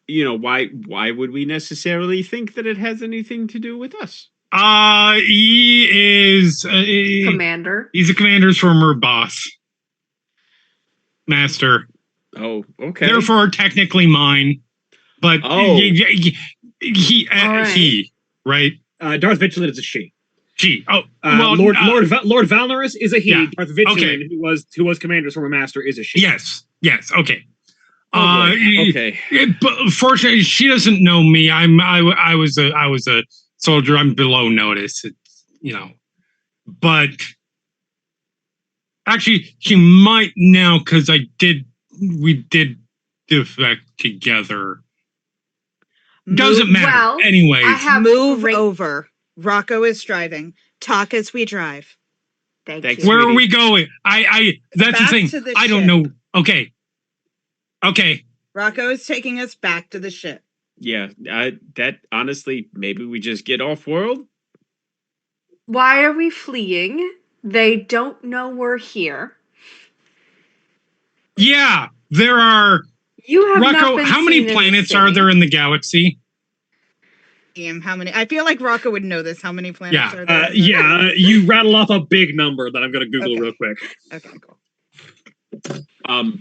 Why would we necessarily think that it has anything to do with us? he is Commander. he's a commander's former boss, master. Oh, okay. Therefore, technically mine. But Oh. he All right. he right. Darth Vigilant is a she. She. Oh, well, Lord Valnerus is a he. yeah, Darth Vigilant, okay. who was commander's former master, is a she. yes. Okay. Oh, boy. Okay. But fortunately, she doesn't know me. I was a soldier. I'm below notice. But actually, she might now because we did defect together. Doesn't matter. Well, Anyways, I have Move great- over. Rocco is driving. Talk as we drive. Thanks. you. where are sweetie. we going? That's the Back thing. to the I don't ship. know. Okay. Rocco is taking us back to the ship. Yeah. That honestly, maybe we just get off world. Why are we fleeing? They don't know we're here. Yeah, there are. You have not Rocco, been how seen many in the planets are city. there in the galaxy? How many? I feel like Rocco would know this. How many planets Yeah, are there? You rattle off a big number that I'm going to Google Okay. real quick. Okay, cool.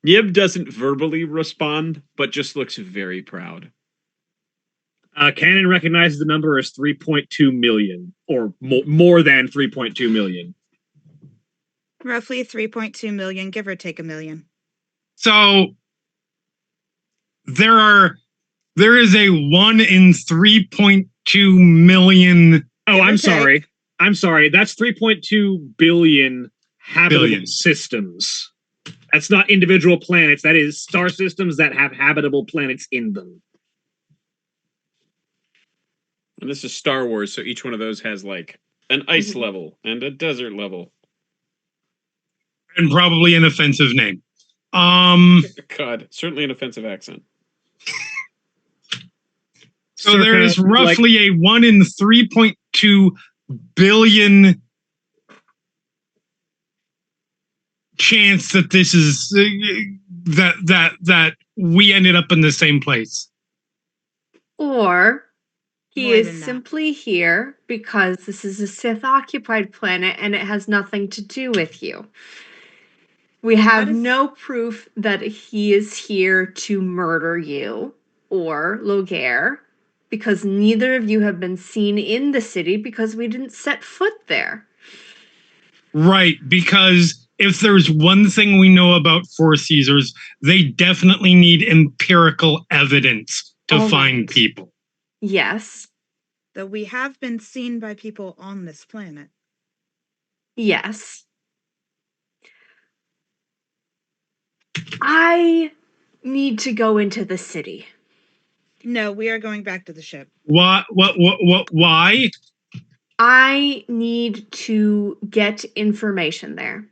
Nib doesn't verbally respond, but just looks very proud. Canon recognizes the number as 3.2 million, or more than 3.2 million. Roughly 3.2 million, give or take a million. So there is a 1 in 3.2 million. Oh, Give or I'm take. sorry. I'm sorry. That's 3.2 billion habitable Billion. systems. That's not individual planets. That is star systems that have habitable planets in them. And this is Star Wars, so each one of those has like an ice level and a desert level. And probably an offensive name. God, certainly an offensive accent. So there is roughly a 1 in 3.2 billion chance that this is that we ended up in the same place. Or he More is than that. simply here because this is a Sith occupied planet and it has nothing to do with you. We have That is- no proof that he is here to murder you or Loghaire, because neither of you have been seen in the city because we didn't set foot there. Right, because if there's one thing we know about Four Caesars, they definitely need empirical evidence to All find right. people. Yes. Though we have been seen by people on this planet. Yes. I need to go into the city. No, we are going back to the ship. Why? Why? I need to get information there.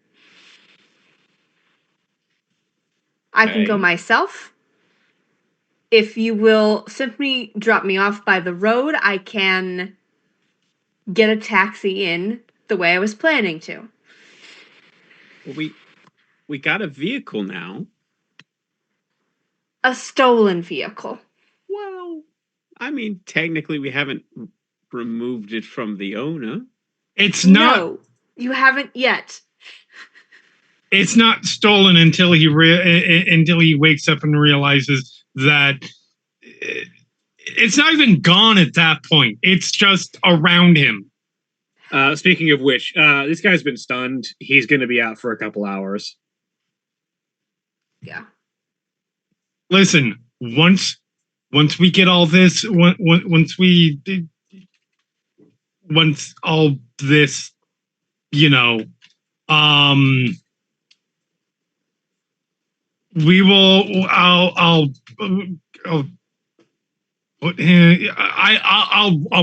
I can go Okay. myself. If you will simply drop me off by the road, I can get a taxi in the way I was planning to. Well, we got a vehicle now. A stolen vehicle. Well, I mean, technically, we haven't removed it from the owner. It's not. No, you haven't yet. It's not stolen until he wakes up and realizes that it's not even gone at that point. It's just around him. Speaking of which, this guy's been stunned. He's going to be out for a couple hours. Yeah. Listen, once we get all this, once all this, you know, we will. I'll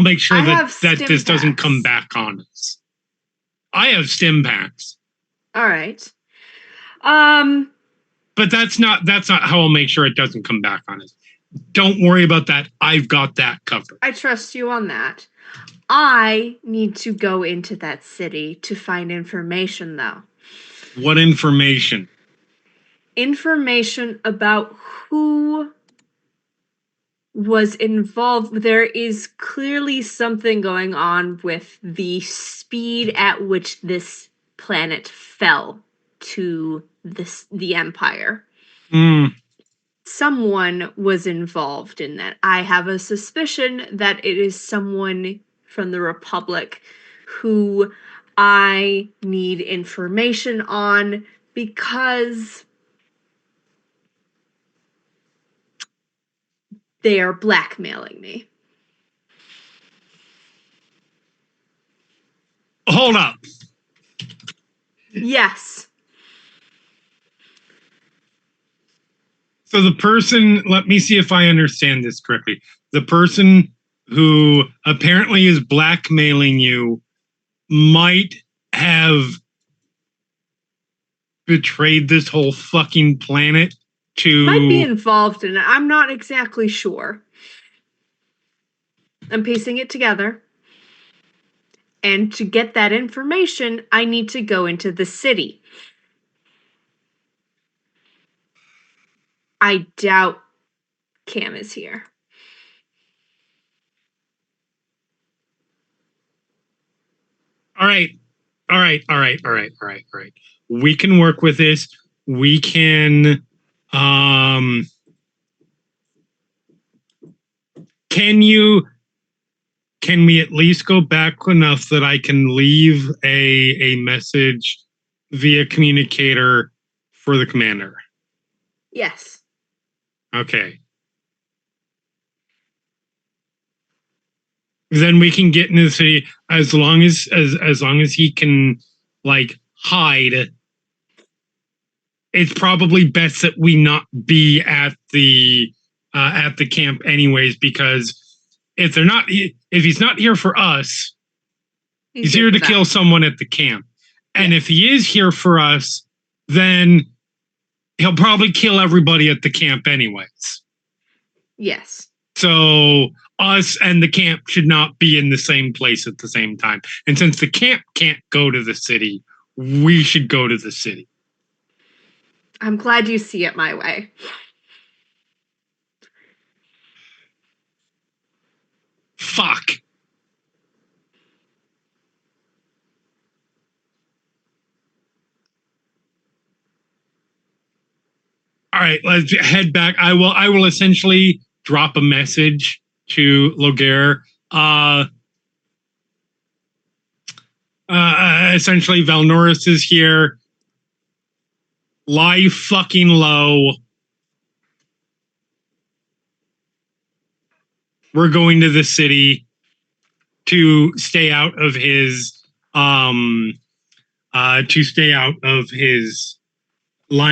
make sure I that have stim this doesn't packs. come back on us. I have stim packs, All right. but that's not how I'll make sure it doesn't come back on us. Don't worry about that. I've got that covered. I trust you on that. I need to go into that city to find information, though. What information? Information about who was involved. There is clearly something going on with the speed at which this planet fell to the Empire. Someone was involved in that. I have a suspicion that it is someone from the Republic who I need information on because they are blackmailing me. Hold up. Yes. So the person, let me see if I understand this correctly. The person who apparently is blackmailing you might have betrayed this whole fucking planet to... Might be involved in it. I'm not exactly sure. I'm piecing it together. And to get that information, I need to go into the city. I doubt Cam is here. All right. We can work with this. We can can we at least go back enough that I can leave a message via communicator for the commander? Yes. Okay. Then we can get into the city as long as he can like hide. It's probably best that we not be at the camp anyways, because if he's not here for us, he's here to kill someone at the camp. And if he is here for us, then he'll probably kill everybody at the camp anyways. Yes. So us and the camp should not be in the same place at the same time. And since the camp can't go to the city, we should go to the city. I'm glad you see it my way. Fuck. All right, let's head back. I will essentially drop a message to Logaire. Essentially, Valnoris is here. Lie fucking low. We're going to the city to stay out of his line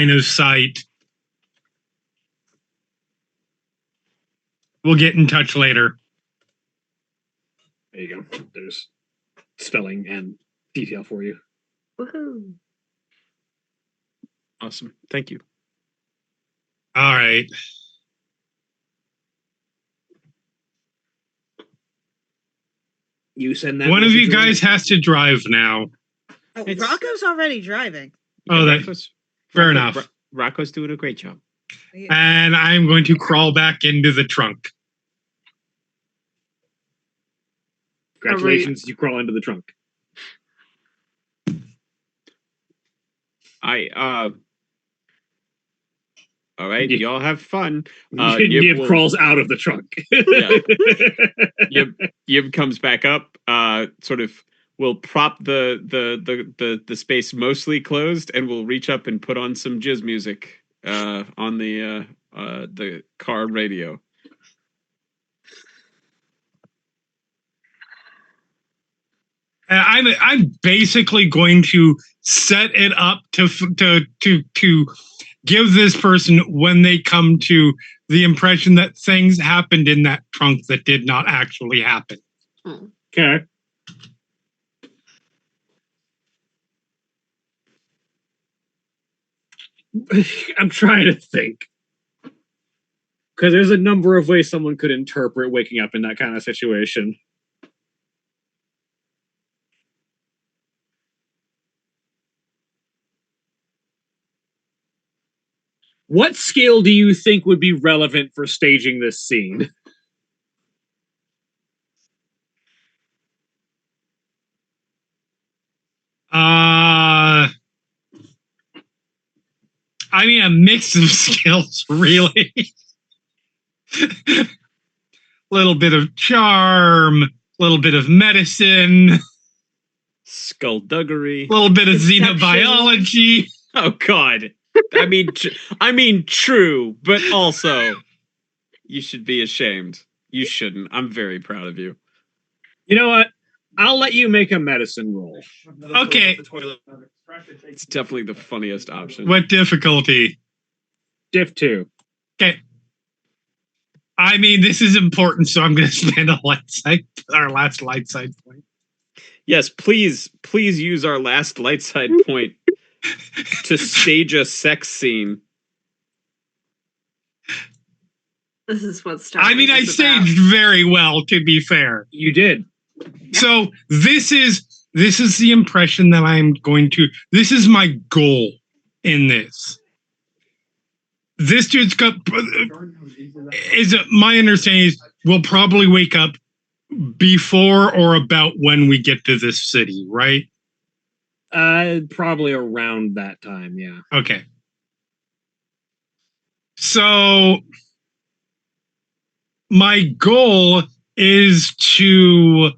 of sight. We'll get in touch later. There you go. There's spelling and detail for you. Woohoo. Awesome. Thank you. All right. You send that. One of you message guys has to drive now. Oh, It's- Rocco's already driving. Oh, that fair enough. Rocco's doing a great job. And I'm going to crawl back into the trunk. Congratulations, you crawl into the trunk. All right, Yip. y'all have fun. Yib crawls out of the trunk. Yib comes back up, sort of will prop the space mostly closed, and will reach up and put on some jizz music on the car radio. And I'm basically going to set it up to give this person, when they come to, the impression that things happened in that trunk that did not actually happen. Okay. I'm trying to think. Because there's a number of ways someone could interpret waking up in that kind of situation. What skill do you think would be relevant for staging this scene? I mean, a mix of skills, really. Little bit of charm, little bit of medicine, Skullduggery. little bit of Deception. xenobiology. Oh God. I mean, true, but also, you should be ashamed. You shouldn't. I'm very proud of you. You know what? I'll let you make a medicine roll. Okay. It's definitely the funniest option. What difficulty? Diff 2. Okay. I mean, this is important, so I'm going to spend our last light side point. Yes, please use our last light side point to stage a sex scene. This is what I mean, I staged very well, to be fair. You did. So this is the impression that I'm going to. This is my goal in this. This dude's got. My understanding is we'll probably wake up before or about when we get to this city, right? Probably around that time, yeah. Okay. So my goal is to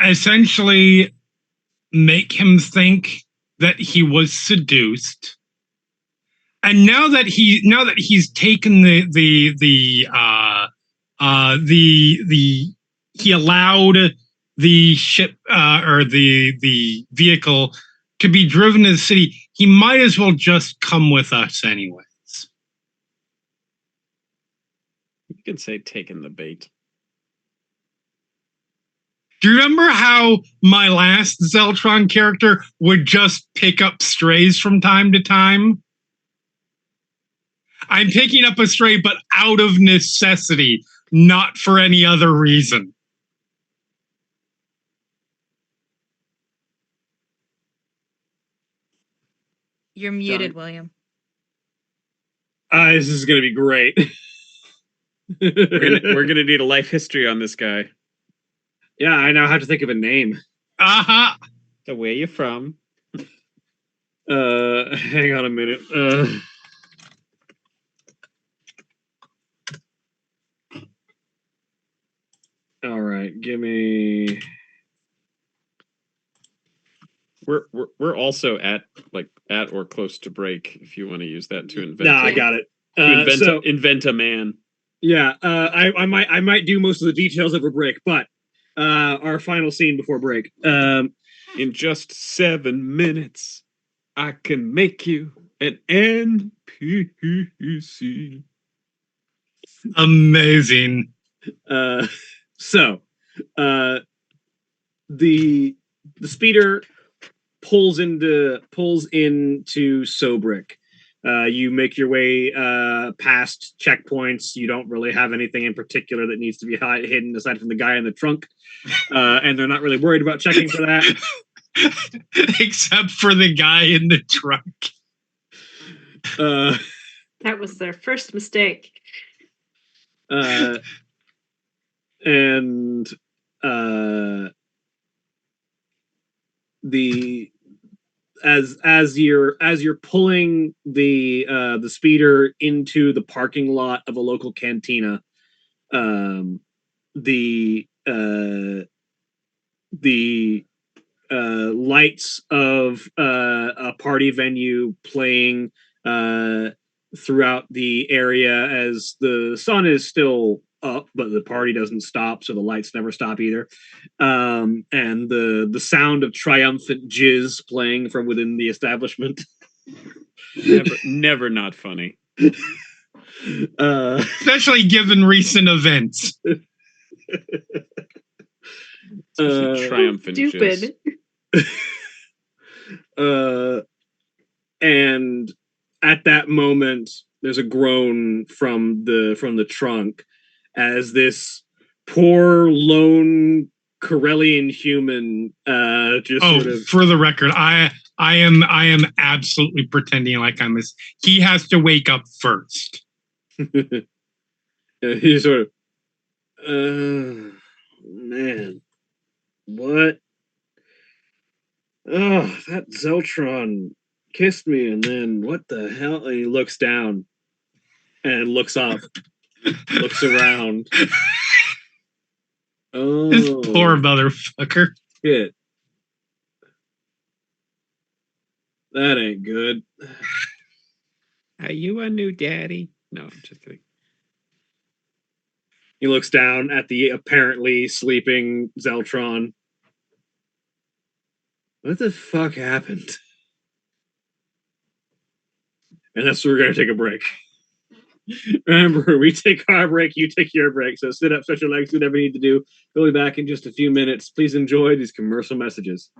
essentially make him think that he was seduced. And now that he's taken he allowed the ship or the vehicle to be driven to the city, he might as well just come with us anyways. You can say taking the bait. Do you remember how my last Zeltron character would just pick up strays from time to time? I'm picking up a stray, but out of necessity, not for any other reason. You're muted, William. This is gonna be great. We're gonna need a life history on this guy. Yeah, I now have to think of a name. Uh-huh. So where you from? Hang on a minute. All right, give me. We're also at or close to break. If you want to use that to invent. Nah, I got it. Invent a man. Yeah, I might do most of the details over break, but our final scene before break. In just 7 minutes, I can make you an NPC. Amazing. So, the speeder pulls into Sobrick. You make your way past checkpoints. You don't really have anything in particular that needs to be hidden aside from the guy in the trunk, and they're not really worried about checking for that. Except for the guy in the trunk. That was their first mistake. And the as you're pulling the speeder into the parking lot of a local cantina, the lights of a party venue playing throughout the area as the sun is still up, but the party doesn't stop, so the lights never stop either. And the sound of triumphant jizz playing from within the establishment. Never not funny. Especially given recent events. Triumphant Stupid. And at that moment, there's a groan from the trunk as this poor lone Corellian human sort of. For the record, I am absolutely pretending like I'm he has to wake up first. He's sort of man, what? Oh, that Zeltron kissed me, and then what the hell? And he looks down and looks up, looks around. Oh, This poor motherfucker. Shit. That ain't good. Are you a new daddy? No, I'm just kidding. He looks down at the apparently sleeping Zeltron. What the fuck happened? And that's where we're going to take a break. Remember, we take our break, you take your break. So sit up, stretch your legs, do whatever you need to do. We'll be back in just a few minutes. Please enjoy these commercial messages.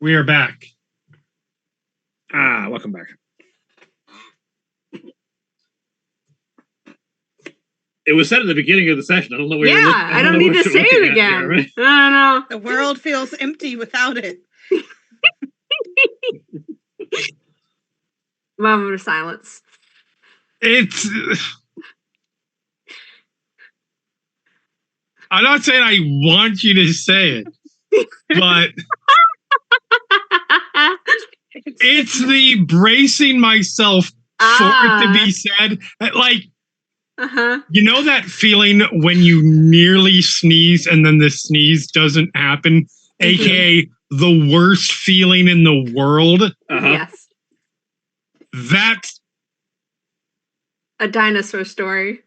We are back. Welcome back. It was said at the beginning of the session. I don't know where you're looking. I don't need to say it again. Jeremy. I don't know. The world feels empty without it. Moment of silence. It's. I'm not saying I want you to say it, but it's the bracing myself for it to be said. Like, you know that feeling when you nearly sneeze and then the sneeze doesn't happen, aka the worst feeling in the world? Yes. That's a dinosaur story.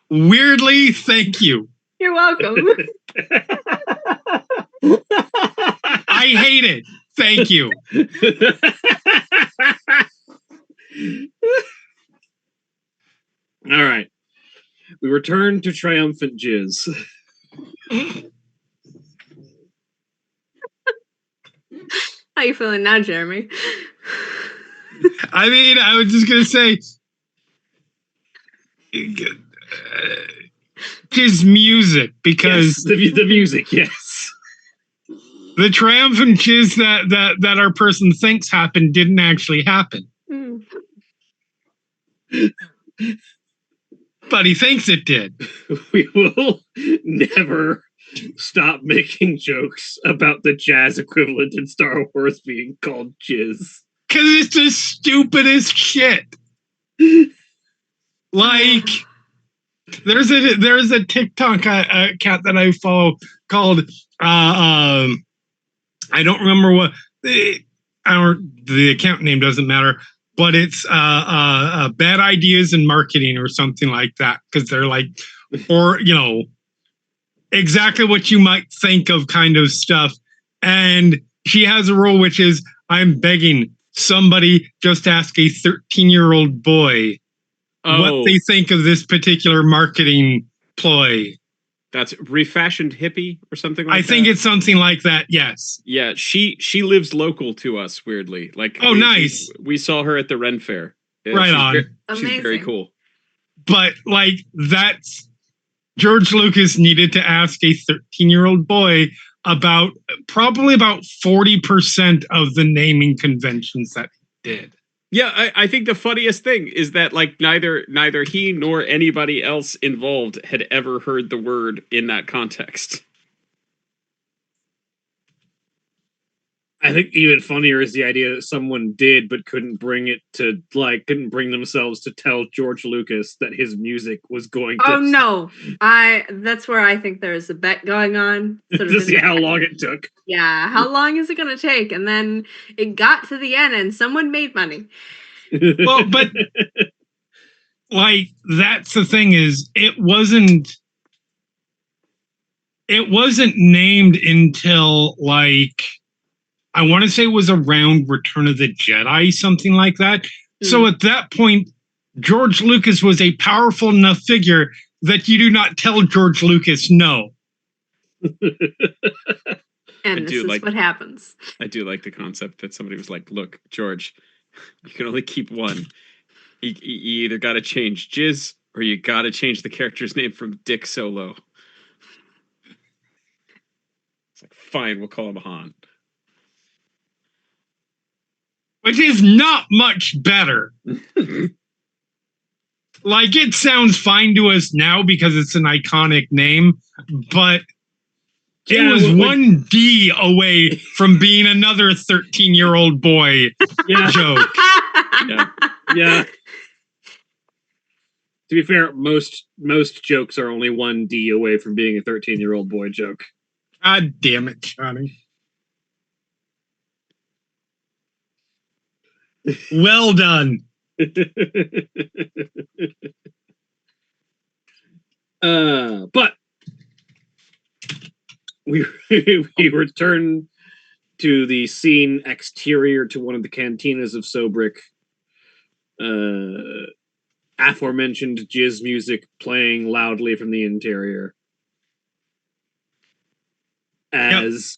Weirdly, thank you. You're welcome. I hate it. Thank you. All right. We return to triumphant jizz. How you feeling now, Jeremy? I mean, I was just gonna say, his music, because yes, the music, yes. The triumphant jizz that our person thinks happened didn't actually happen. But he thinks it did. We will never stop making jokes about the jazz equivalent in Star Wars being called jizz. Because it's the stupidest shit. Like, there's a TikTok account that I follow called I don't remember what the account name doesn't matter, but it's bad ideas in marketing or something like that, because they're like, or exactly what you might think of kind of stuff. And she has a rule which is, I'm begging somebody just ask a 13-year-old boy what they think of this particular marketing ploy. That's refashioned hippie or something like that? I think it's something like that, yes. Yeah, she lives local to us, weirdly. Like, nice. We saw her at the Ren Fair. Right on. She's very cool. But, like, that's... George Lucas needed to ask a 13-year-old boy about probably about 40% of the naming conventions that he did. Yeah, I think the funniest thing is that, like, neither he nor anybody else involved had ever heard the word in that context. I think even funnier is the idea that someone did but couldn't bring themselves to tell George Lucas that his music was going to... Oh no. That's where I think there's a bet going on. To see how long it took. Yeah, how long is it gonna take? And then it got to the end and someone made money. Well, but like, that's the thing, is it wasn't named until, like, I want to say it was around Return of the Jedi, something like that. So at that point, George Lucas was a powerful enough figure that you do not tell George Lucas no. And this is what happens. I do like the concept that somebody was like, look, George, you can only keep one. You either got to change Jizz or you got to change the character's name from Dick Solo. It's like, fine, we'll call him Han. Which is not much better. Like, it sounds fine to us now because it's an iconic name, but it was one D away from being another 13-year-old boy joke. Yeah. To be fair, most jokes are only one D away from being a 13-year-old boy joke. God damn it, Johnny. Well done. But we return to the scene exterior to one of the cantinas of Sobrick. Aforementioned jizz music playing loudly from the interior. as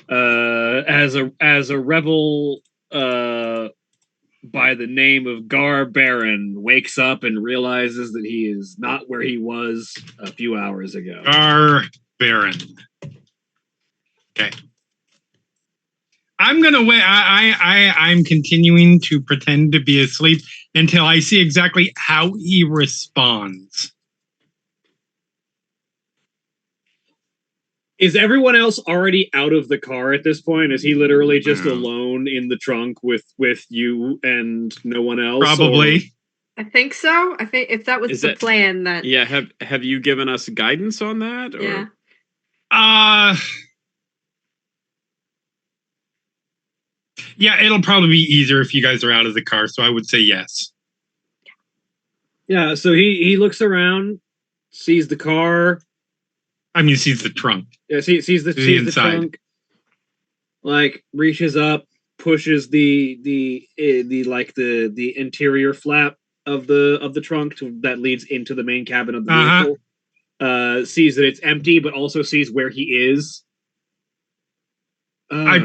a rebel by the name of Gar Baron wakes up and realizes that he is not where he was a few hours ago. Baron. Okay. I'm gonna wait. I'm continuing to pretend to be asleep until I see exactly how he responds. Is everyone else already out of the car at this point? Is he literally just alone in the trunk with you and no one else? Probably. I think so. I think if that was the plan, that Yeah. Have you given us guidance on that? Or? Yeah. Yeah, it'll probably be easier if you guys are out of the car, so I would say yes. Yeah, so he looks around, sees the car. I mean, sees the trunk. Yeah, sees the trunk. Like reaches up, pushes the interior flap of the trunk that leads into the main cabin of the vehicle. Sees that it's empty, but also sees where he is. I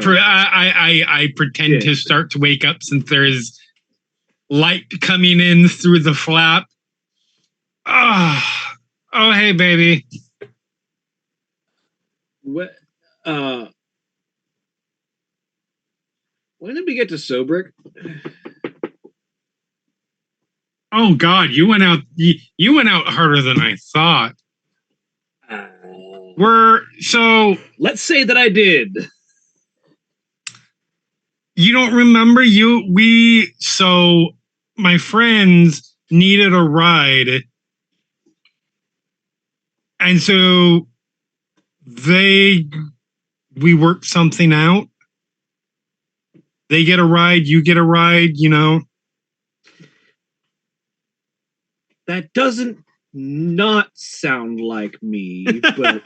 pretend to start to wake up since there is light coming in through the flap. Oh, hey, baby. What? When did we get to Sobrick? Oh God, you went out harder than I thought. Let's say that I did. You don't remember my friends needed a ride. And so we worked something out. They get a ride, you get a ride, you know. That doesn't not sound like me, but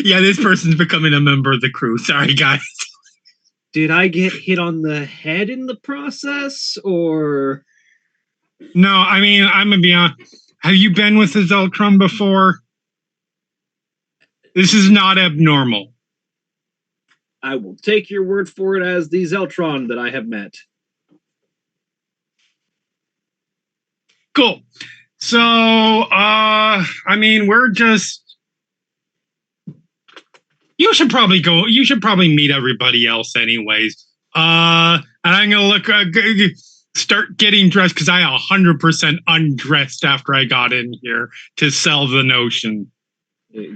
yeah, this person's becoming a member of the crew. Sorry, guys. Did I get hit on the head in the process, or? No, I mean, I'm gonna be honest. Have you been with the Zeltron before? This is not abnormal. I will take your word for it as the Zeltron that I have met. Cool. So, I mean, you should probably meet everybody else anyways. And I'm gonna start getting dressed because I 100% undressed after I got in here to sell the notion.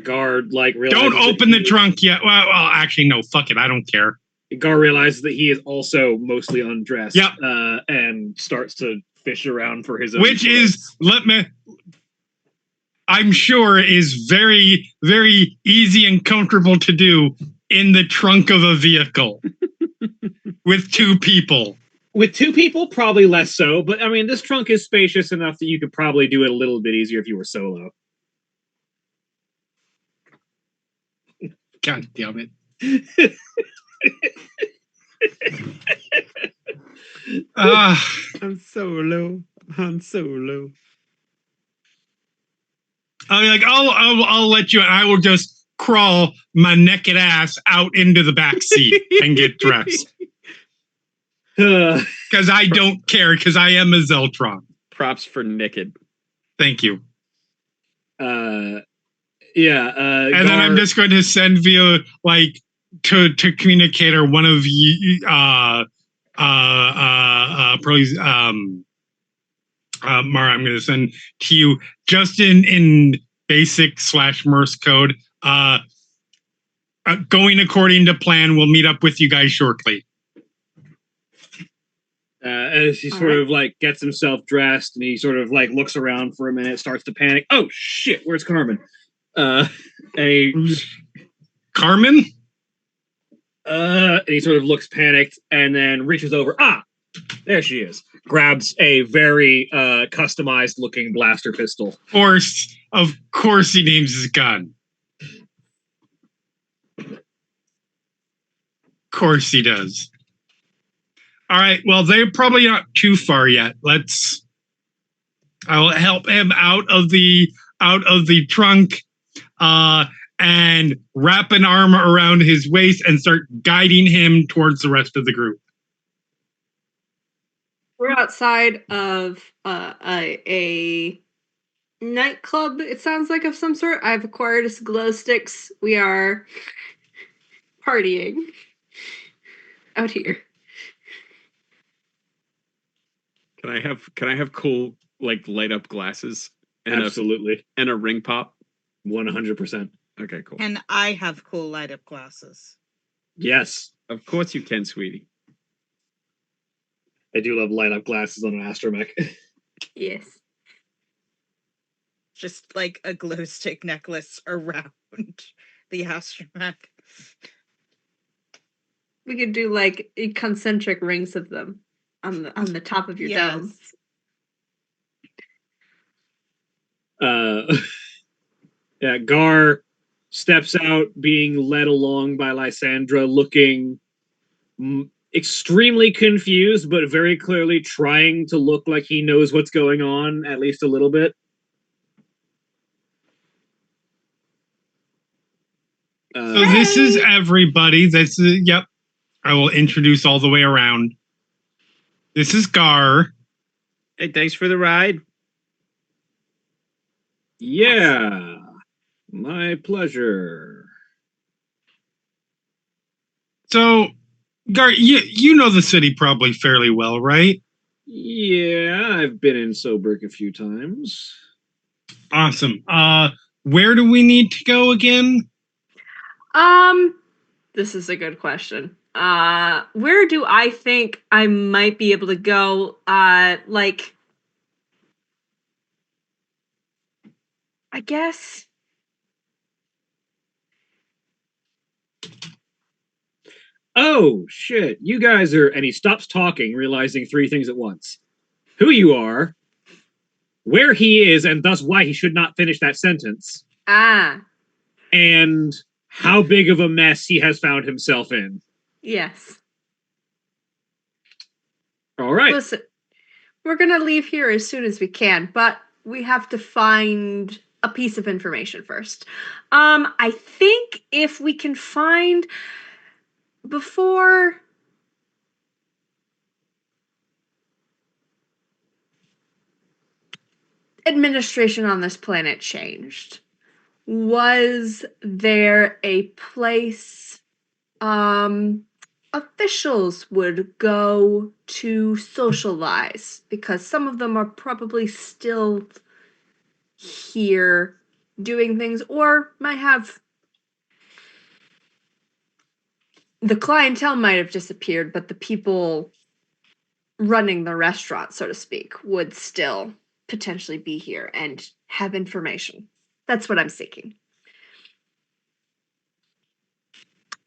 Guard don't open the trunk yet. Well, actually, no. Fuck it. I don't care. Gar realizes that he is also mostly undressed. Yep. And starts to fish around for his own. Which is I'm sure is very, very easy and comfortable to do in the trunk of a vehicle with two people. With two people, probably less so. But I mean, this trunk is spacious enough that you could probably do it a little bit easier if you were solo. God damn it. I'm solo. Han Solo. I'm like, I'll let you. I will just crawl my naked ass out into the back seat and get dressed. Because I don't care. Because I am a Zeltron. Props for naked. Thank you. Yeah. And then I'm just going to send via to communicator one of you. Probably. Mara, I'm going to send to you just in basic / Morse code. Going according to plan. We'll meet up with you guys shortly. As he sort of gets himself dressed and he sort of looks around for a minute, starts to panic. Oh shit! Where's Carmen? Carmen? And he sort of looks panicked and then reaches over. There she is. Grabs a very customized looking blaster pistol. Of course he names his gun. Of course he does. All right, well, they're probably not too far yet. I'll help him out of the trunk. and wrap an arm around his waist and start guiding him towards the rest of the group. We're outside of a nightclub, it sounds like, of some sort. I've acquired us glow sticks. We are partying out here. Can I have cool like light up glasses and Absolutely. a ring pop? 100%. Okay, cool. And I have cool light up glasses. Yes. Of course you can, sweetie. I do love light up glasses on an astromech. Yes. Just like a glow stick necklace around the astromech. We could do like concentric rings of them on the top of your dome. Yeah, Gar steps out, being led along by Lysandra, looking extremely confused, but very clearly trying to look like he knows what's going on, at least a little bit. So this is everybody. This is, yep. I will introduce all the way around. This is Gar. Hey, thanks for the ride. Yeah, my pleasure. So, Gar, you know the city probably fairly well, right? Yeah, I've been in Soberg a few times. Awesome. Where do we need to go again? This is a good question. Where do I think I might be able to go? Like, I guess. Oh, shit, you guys are... And he stops talking, realizing three things at once. Who you are, where he is, and thus why he should not finish that sentence, and how big of a mess he has found himself in. Yes. All right. Listen, we're gonna leave here as soon as we can, but we have to find a piece of information first. I think if we can find before administration on this planet changed, was there a place officials would go to socialize? Because some of them are probably still here doing things, or might have the clientele might have disappeared, but the people running the restaurant, so to speak, would still potentially be here and have information. That's what I'm seeking.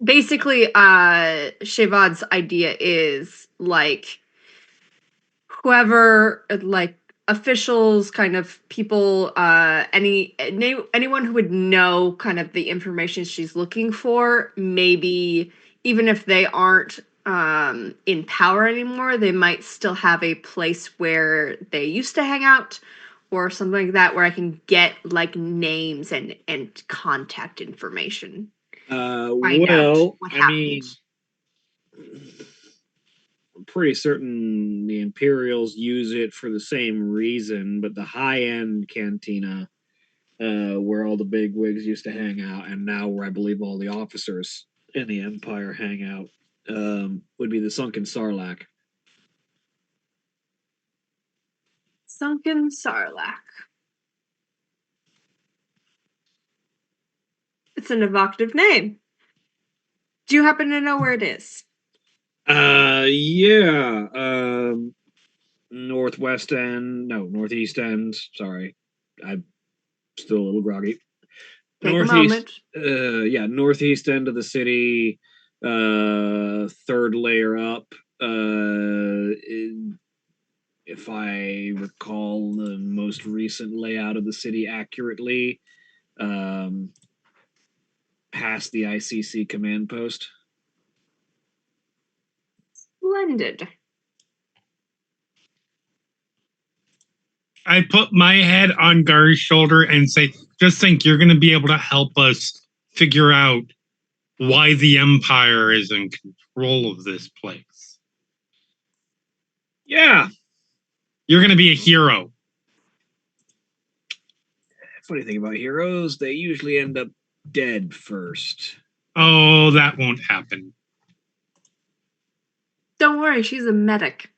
Basically, Shavad's idea is like whoever, like officials, kind of people, anyone who would know kind of the information she's looking for, maybe even if they aren't in power anymore, they might still have a place where they used to hang out or something like that, where I can get like names and contact information. Find out what happened. I'm pretty certain the Imperials use it for the same reason, but the high-end cantina, where all the big wigs used to hang out, and now where I believe all the officers in the Empire hang out, would be the Sunken Sarlacc. Sunken Sarlacc. It's an evocative name. Do you happen to know where it is? Yeah. Northeast end. Sorry. I'm still a little groggy. Take a moment. Yeah, northeast end of the city, third layer up. If I recall the most recent layout of the city accurately, past the ICC command post. Splendid. I put my head on Gar's shoulder and say, just think you're going to be able to help us figure out why the Empire is in control of this place. Yeah. You're going to be a hero. Funny thing about heroes, they usually end up dead first. Oh, that won't happen. Don't worry, she's a medic.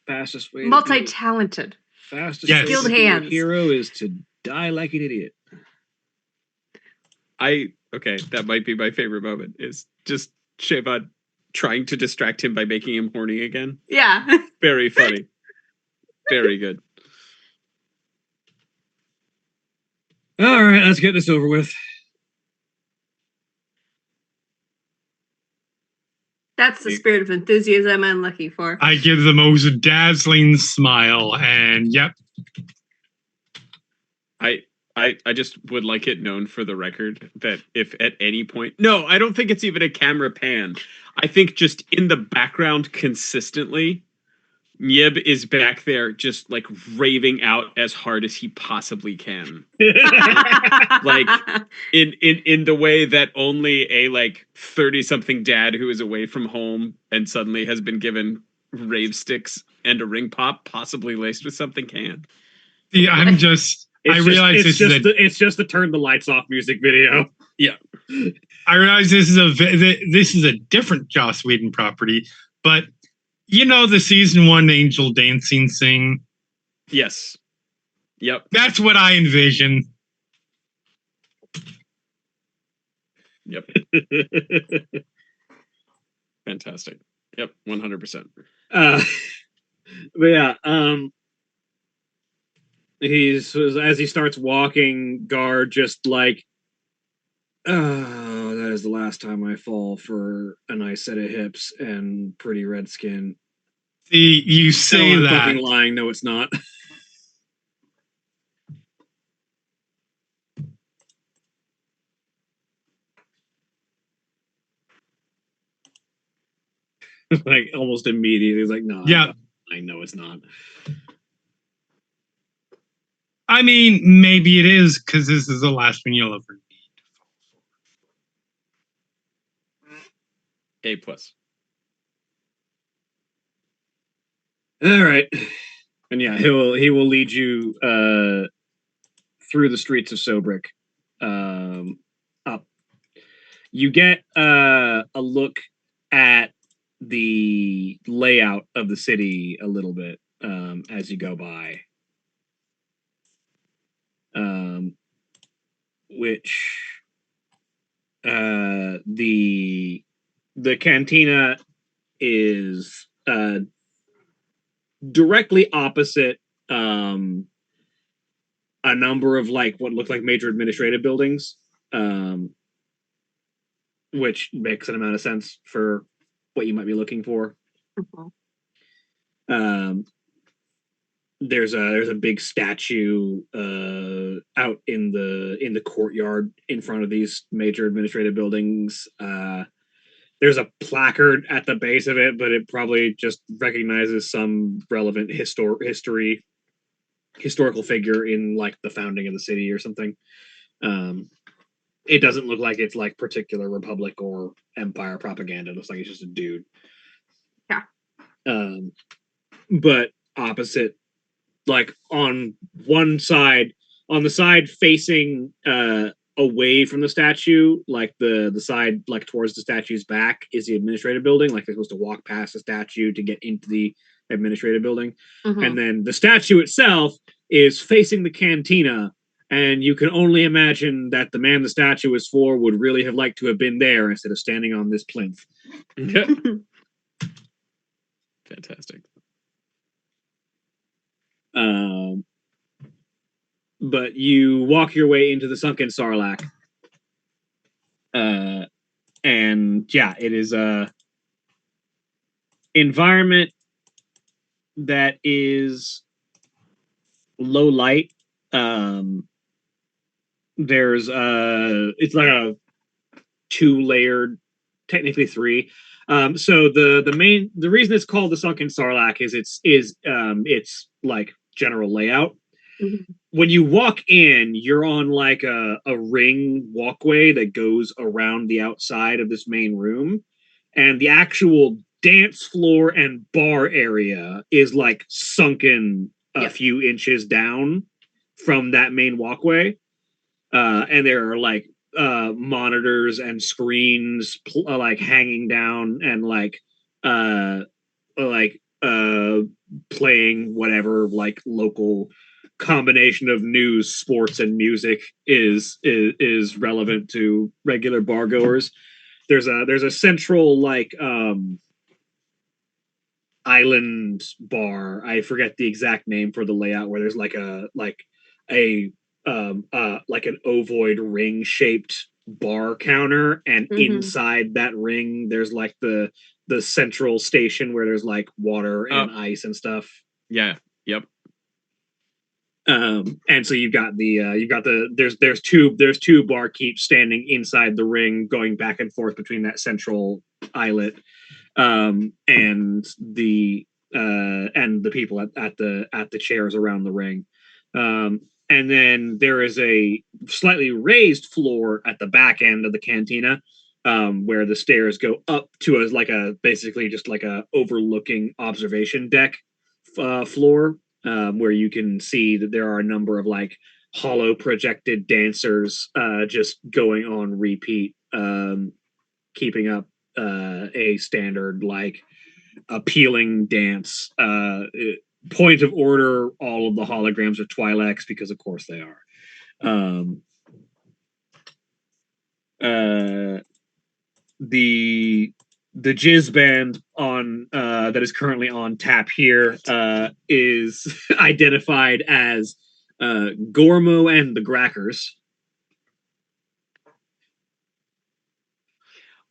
Fastest way Multi-talented. fastest Yes. way Skilled to be a hands. hero is to die like an idiot. Okay, that might be my favorite moment, is just Sheva trying to distract him by making him horny again. Yeah. Very funny. Very good. All right, let's get this over with. That's the spirit of enthusiasm I'm looking for. I give the most dazzling smile, and yep. I just would like it known for the record that if at any point, no, I don't think it's even a camera pan. I think just in the background consistently, Yib is back there just like raving out as hard as he possibly can. Like in the way that only a like 30-something dad who is away from home and suddenly has been given rave sticks and a ring pop, possibly laced with something, can. See, I'm just. I realize it's just the turn the lights off music video. Yeah. I realize this is a different Joss Whedon property, but you know the season 1 angel dancing scene? Yes. Yep. That's what I envision. Yep. Fantastic. Yep. 100%. But yeah, as he starts walking, Gar just like, oh, that is the last time I fall for a nice set of hips and pretty red skin. See, you say no, I'm that. fucking lying. No, it's not. Like almost immediately, he's like, no, Yeah. I know it's not. I mean, maybe it is because this is the last one you'll ever need. A+. All right, and yeah, he will lead you through the streets of Sobrik, up. You get a look at the layout of the city a little bit as you go by, which the cantina is directly opposite a number of like what look like major administrative buildings, which makes an amount of sense for what you might be looking for. There's a big statue out in the courtyard in front of these major administrative buildings. There's a placard at the base of it, but it probably just recognizes some relevant historical figure in like the founding of the city or something. It doesn't look like it's like particular Republic or Empire propaganda. It looks like it's just a dude. Yeah. But opposite, like on one side, on the side facing away from the statue, like the side like towards the statue's back is the administrative building. Like they're supposed to walk past the statue to get into the administrative building. Mhm. And then the statue itself is facing the cantina, and you can only imagine that the man the statue is for would really have liked to have been there instead of standing on this plinth. Fantastic. But you walk your way into the sunken Sarlacc. And yeah, it is a environment that is low light. There's it's like a 2-layered, technically 3. So the reason it's called the sunken Sarlacc is it's like general layout. When you walk in, you're on like a ring walkway that goes around the outside of this main room, and the actual dance floor and bar area is like sunken a few inches down from that main walkway. And there are like monitors and screens like hanging down and uh like playing whatever like local combination of news, sports, and music is relevant to regular bar goers. There's a central like island bar. I forget the exact name for the layout where there's like a like an ovoid ring shaped bar counter, and inside that ring there's like the central station where there's like water and ice and stuff. Yeah. Yep. And so you've got the there's two barkeeps standing inside the ring going back and forth between that central islet, and the people at the chairs around the ring. And then there is a slightly raised floor at the back end of the cantina, where the stairs go up to basically just like a overlooking observation deck floor, where you can see that there are a number of like hollow projected dancers just going on repeat, keeping up a standard like appealing dance. Point of order: all of the holograms are Twi'leks because, of course, they are. The jizz band on that is currently on tap here is identified as Gormo and the Grackers.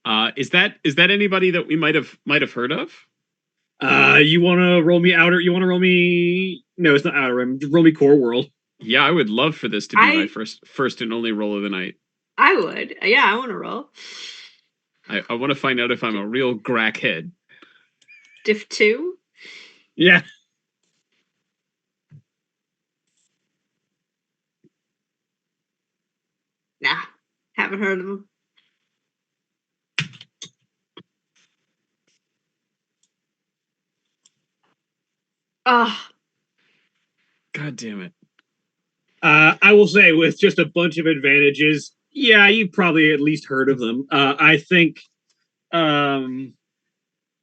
Is that anybody that we might have heard of? You want to roll me outer? You want to roll me? No, it's not outer rim. Roll me core world. Yeah, I would love for this to be my first and only roll of the night. I would. Yeah, I want to roll. I want to find out if I'm a real grackhead. Diff 2? Yeah. Nah, haven't heard of them. Ah. God damn it. I will say, with just a bunch of advantages, yeah, you've probably at least heard of them. I think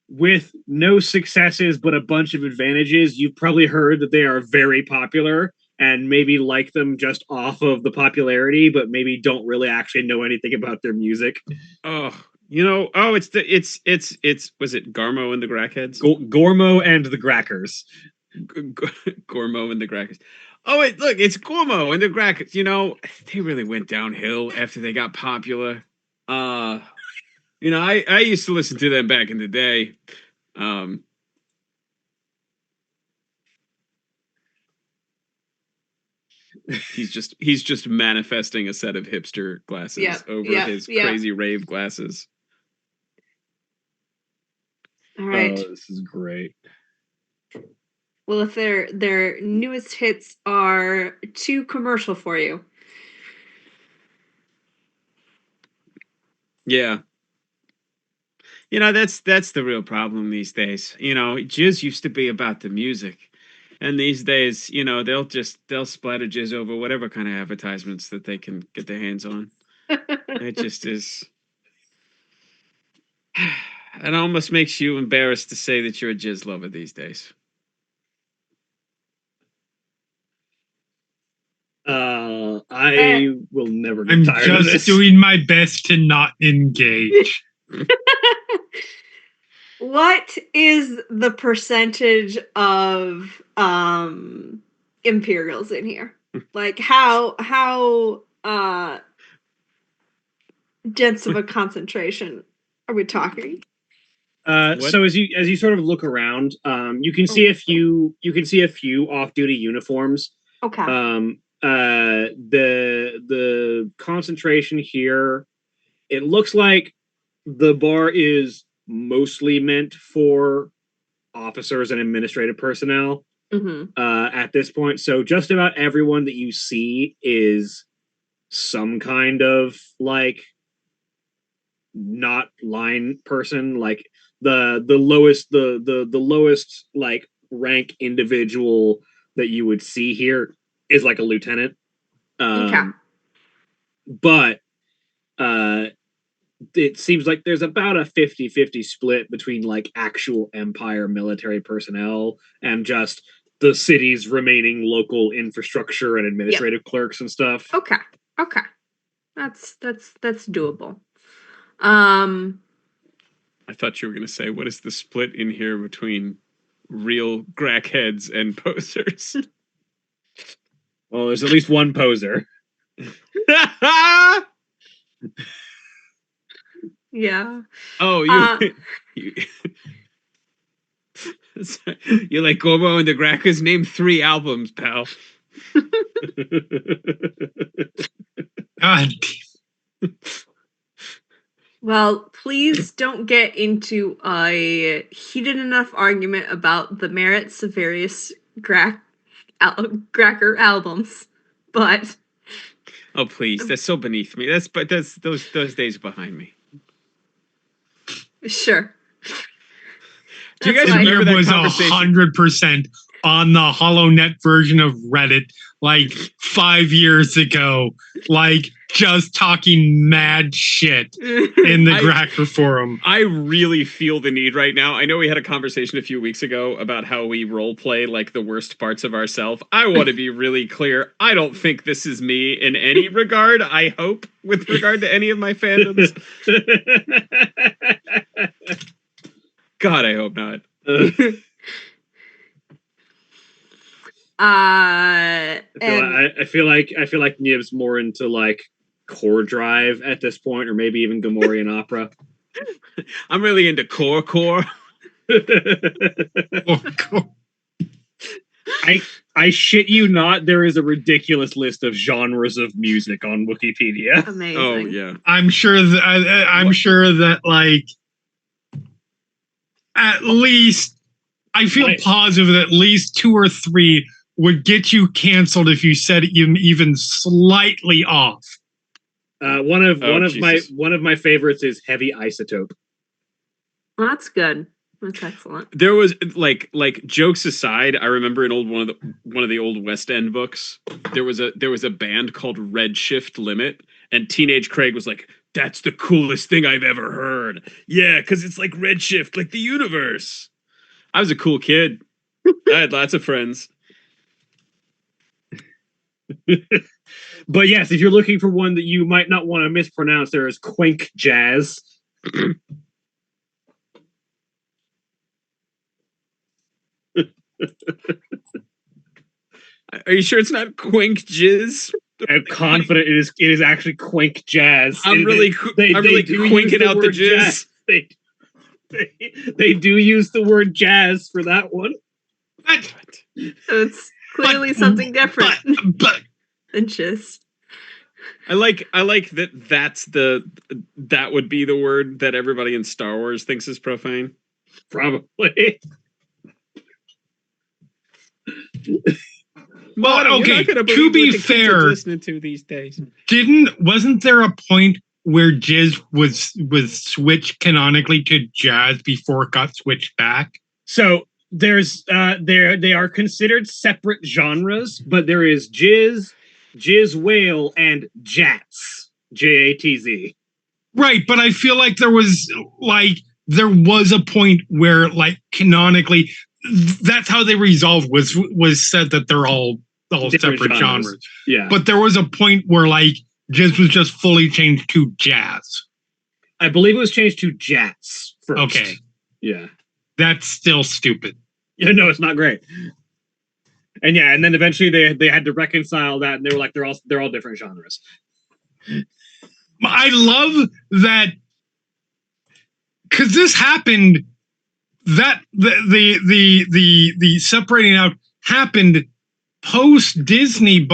with no successes but a bunch of advantages, you've probably heard that they are very popular and maybe like them just off of the popularity, but maybe don't really actually know anything about their music. Oh, it's was it Garmo and the Grackheads? Gormo and the Grackers. Gormo and the Grackers. Oh, wait, look, it's Gormo and the Grackers. They really went downhill after they got popular. I used to listen to them back in the day. He's just manifesting a set of hipster glasses over his crazy rave glasses. All right. Oh, this is great. Well, if their newest hits are too commercial for you. Yeah. That's the real problem these days. Jizz used to be about the music. And these days, they'll splatter jizz over whatever kind of advertisements that they can get their hands on. It just is. It almost makes you embarrassed to say that you're a jizz lover these days. I will never get I'm tired of this. just doing my best to not engage. What is the percentage of Imperials in here? Like how dense of a concentration are we talking? So as you sort of look around, you can see a few off-duty uniforms. Okay. The concentration here, it looks like the bar is mostly meant for officers and administrative personnel. at this point. So just about everyone that you see is some kind of like not line person. Like the lowest like rank individual that you would see here is like a lieutenant. Okay. But it seems like there's about a 50-50 split between like actual Empire military personnel and just the city's remaining local infrastructure and administrative clerks and stuff. Okay. That's doable. I thought you were going to say, what is the split in here between real crackheads and posers? Well, there's at least one poser. Yeah. Oh, you like Gorbo and the Grackers? Name 3 albums, pal. God. Well, please don't get into a heated enough argument about the merits of various Gracker albums, but oh please, that's so beneath me. That's those days behind me. Sure. Do you guys That's remember that was conversation? 100% on the HoloNet version of Reddit like 5 years ago, like just talking mad shit in the Gracker forum. I really feel the need right now. I know we had a conversation a few weeks ago about how we role play like the worst parts of ourselves. I want to be really clear. I don't think this is me in any regard. I hope with regard to any of my fandoms. God, I hope not. I feel like Nib's more into like Core Drive at this point, or maybe even Gamorrean Opera. I'm really into core. I shit you not, there is a ridiculous list of genres of music on Wikipedia. Amazing. Oh yeah, I'm sure that like at least I feel positive that at least 2 or 3 would get you canceled if you said it even slightly off. One of my favorites is Heavy Isotope. Well, that's good. That's excellent. There was like jokes aside, I remember in one of the old West End books, there was a band called Redshift Limit, and Teenage Craig was like, "That's the coolest thing I've ever heard." Yeah, because it's like redshift, like the universe. I was a cool kid. I had lots of friends. But yes, if you're looking for one that you might not want to mispronounce, there is Quink Jazz. Are you sure it's not Quink Jizz? I'm confident it is actually Quink Jazz. I'm really quinking out the jizz. They do use the word jazz for that one. So it's clearly something different than just. I like that would be the word that everybody in Star Wars thinks is profane. Probably. Well, okay. To be fair, listening to these days, wasn't there a point where jizz was switched canonically to jazz before it got switched back? So there's they are considered separate genres, but there is jizz whale, and jats, JATZ. Right, but I feel like there was a point where like canonically that's how they resolved was said that they're all separate genres. Yeah. But there was a point where like jizz was just fully changed to jazz. I believe it was changed to jats first. Okay. Yeah. That's still stupid. Yeah, no, it's not great. And yeah, and then eventually they had to reconcile that, and they were like, they're all different genres. I love that because this happened. That the separating out happened post Disney.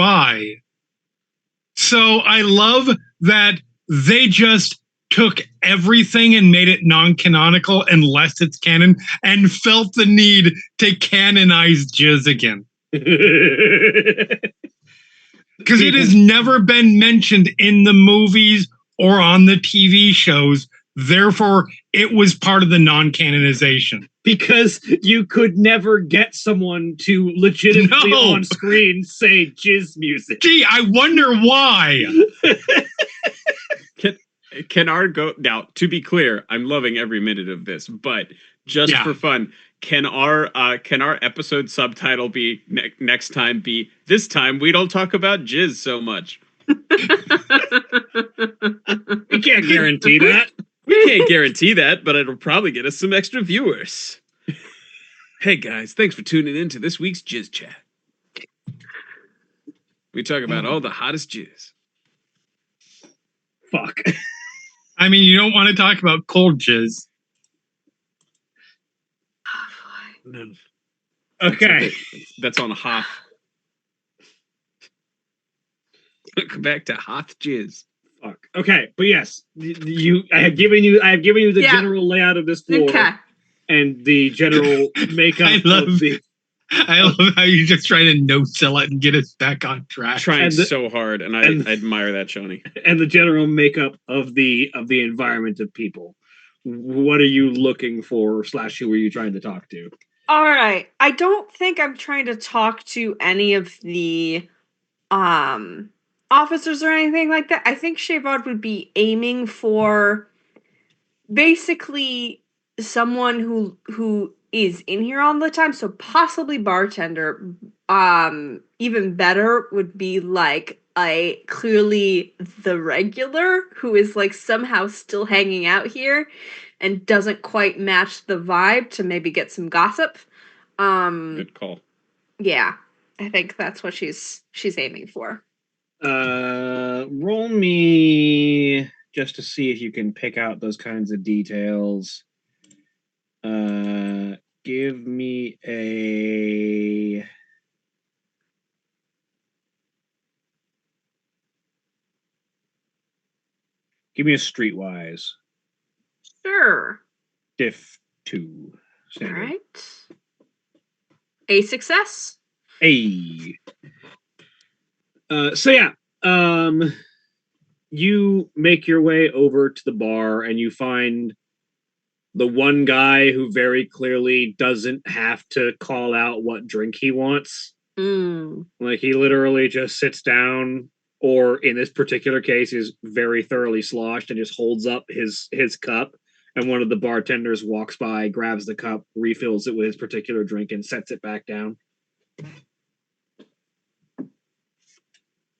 So I love that they just took everything and made it non-canonical unless it's canon, and felt the need to canonize jizz again. Because it has never been mentioned in the movies or on the TV shows. Therefore, it was part of the non-canonization. Because you could never get someone to legitimately on screen say jizz music. Gee, I wonder why. Can our go now? To be clear, I'm loving every minute of this, but just for fun, can our episode subtitle be next time be this time we don't talk about jizz so much? We can't guarantee that. We can't guarantee that, but it'll probably get us some extra viewers. Hey guys, thanks for tuning in to this week's Jizz Chat. We talk about all the hottest jizz. Fuck. I mean, you don't want to talk about cold jizz. No. Okay. That's on Hoth. Welcome back to Hoth jizz. Fuck. Okay, but yes, I have given you the general layout of this floor and the general makeup of the. I love how you just try to no-sell it and get us back on track. Trying so hard, and I admire that, Shoni. And the general makeup of the environment of people. What are you looking for? / who are you trying to talk to? All right. I don't think I'm trying to talk to any of the officers or anything like that. I think Shavard would be aiming for basically someone who is in here all the time, so possibly bartender. Even better would be like a clearly the regular who is like somehow still hanging out here and doesn't quite match the vibe to maybe get some gossip. Good call. Yeah, I think that's what she's aiming for. Roll me just to see if you can pick out those kinds of details. Give me a streetwise. Sure. Diff 2. All right. A success. So yeah, you make your way over to the bar and you find the one guy who very clearly doesn't have to call out what drink he wants. Like he literally just sits down, or in this particular case is very thoroughly sloshed and just holds up his cup, and one of the bartenders walks by, grabs the cup, refills it with his particular drink, and sets it back down.